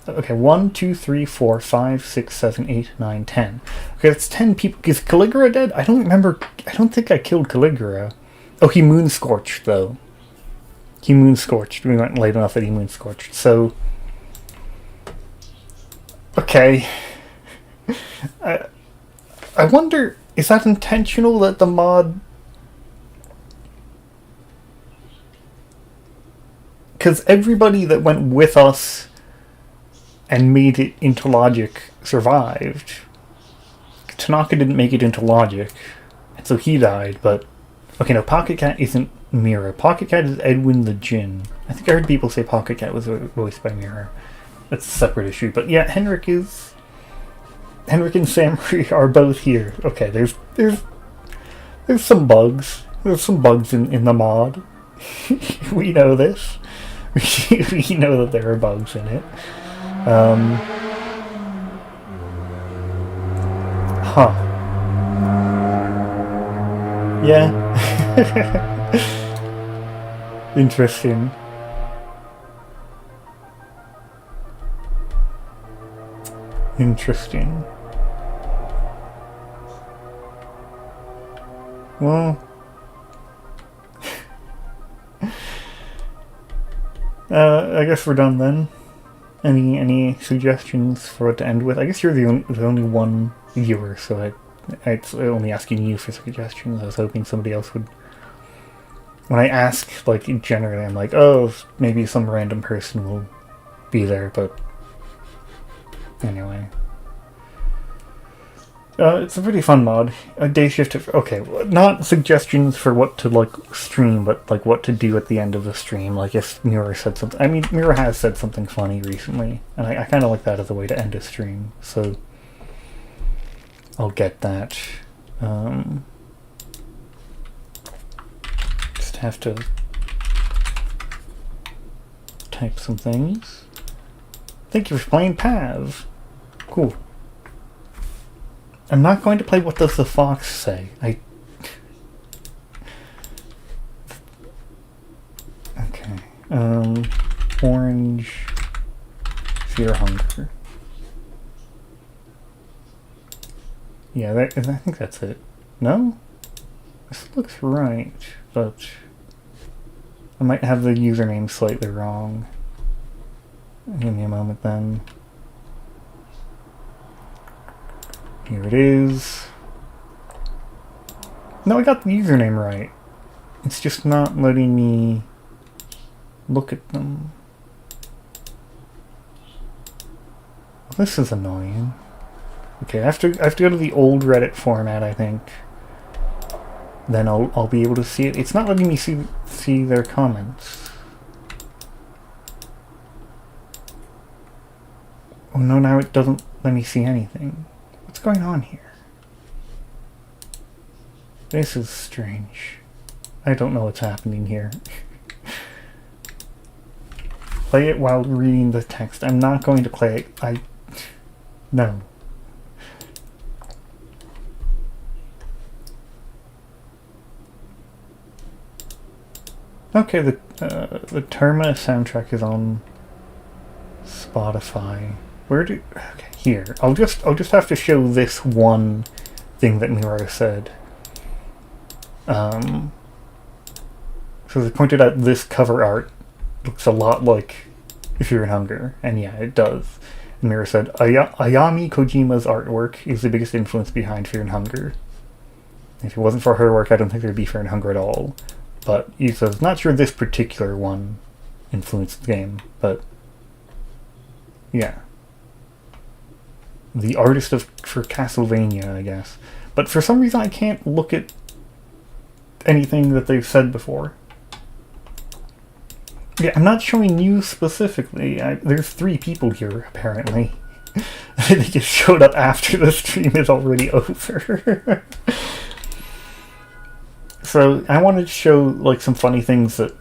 Speaker 1: Okay, 1, 2, 3, 4, 5, 6, 7, 8, 9, 10. Okay, that's 10 people. Is Caligula dead? I don't remember. I don't think I killed Caligula. Oh, he moon-scorched, though. He moon-scorched. We went late enough that he moon-scorched. So, okay. I wonder, is that intentional that the mod... Because everybody that went with us and made it into logic survived. Tanaka didn't make it into logic, and so he died, but... Okay, no, Pocket Cat isn't Mira. Pocket Cat is Edwin the Djinn. I think I heard people say Pocket Cat was voiced by Mira. That's a separate issue, but yeah, Henrik and Samurai are both here. Okay, there's some bugs. There's some bugs in the mod. We know this. We know that there are bugs in it. Huh. Yeah. Interesting. Interesting. Well, I guess we're done then. Any suggestions for what to end with? I guess you're the only one viewer, so I'd only asking you for suggestions. I was hoping somebody else would. When I ask, like, generally, I'm like, oh, maybe some random person will be there, but anyway. It's a pretty fun mod. A day shift. Okay, not suggestions for what to like stream, but like what to do at the end of the stream. Like if Mira said something. I mean, Mira has said something funny recently, and I kind of like that as a way to end a stream. So I'll get that. Just have to type some things. Thank you for playing Pav. Cool. I'm not going to play What Does the Fox Say? Okay. Orange Fear Hunger. Yeah, I think that's it. No? This looks right, but I might have the username slightly wrong. Give me a moment then. Here it is. No, I got the username right. It's just not letting me look at them. Well, this is annoying. Okay, I have to go to the old Reddit format, I think. Then I'll be able to see it. It's not letting me see their comments. Oh no, now it doesn't let me see anything. What's going on here? This is strange. I don't know what's happening here. Play it while reading the text. I'm not going to play it. No. Okay, the Termina soundtrack is on Spotify. Okay, here. I'll just have to show this one thing that Miro said. So they pointed out this cover art looks a lot like Fear and Hunger, and yeah, it does. And Miro said, Ayami Kojima's artwork is the biggest influence behind Fear and Hunger. If it wasn't for her work, I don't think there'd be Fear and Hunger at all. But he says, not sure this particular one influenced the game, but yeah. The artist for Castlevania, I guess. But for some reason I can't look at anything that they've said before. Yeah, I'm not showing you specifically. There's 3 people here, apparently. They just showed up after the stream is already over. So, I wanted to show, like, some funny things that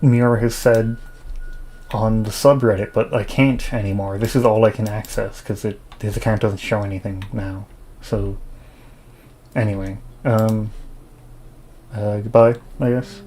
Speaker 1: Miura has said on the subreddit, but I can't anymore. This is all I can access, because his account doesn't show anything now. So, anyway. Goodbye, I guess.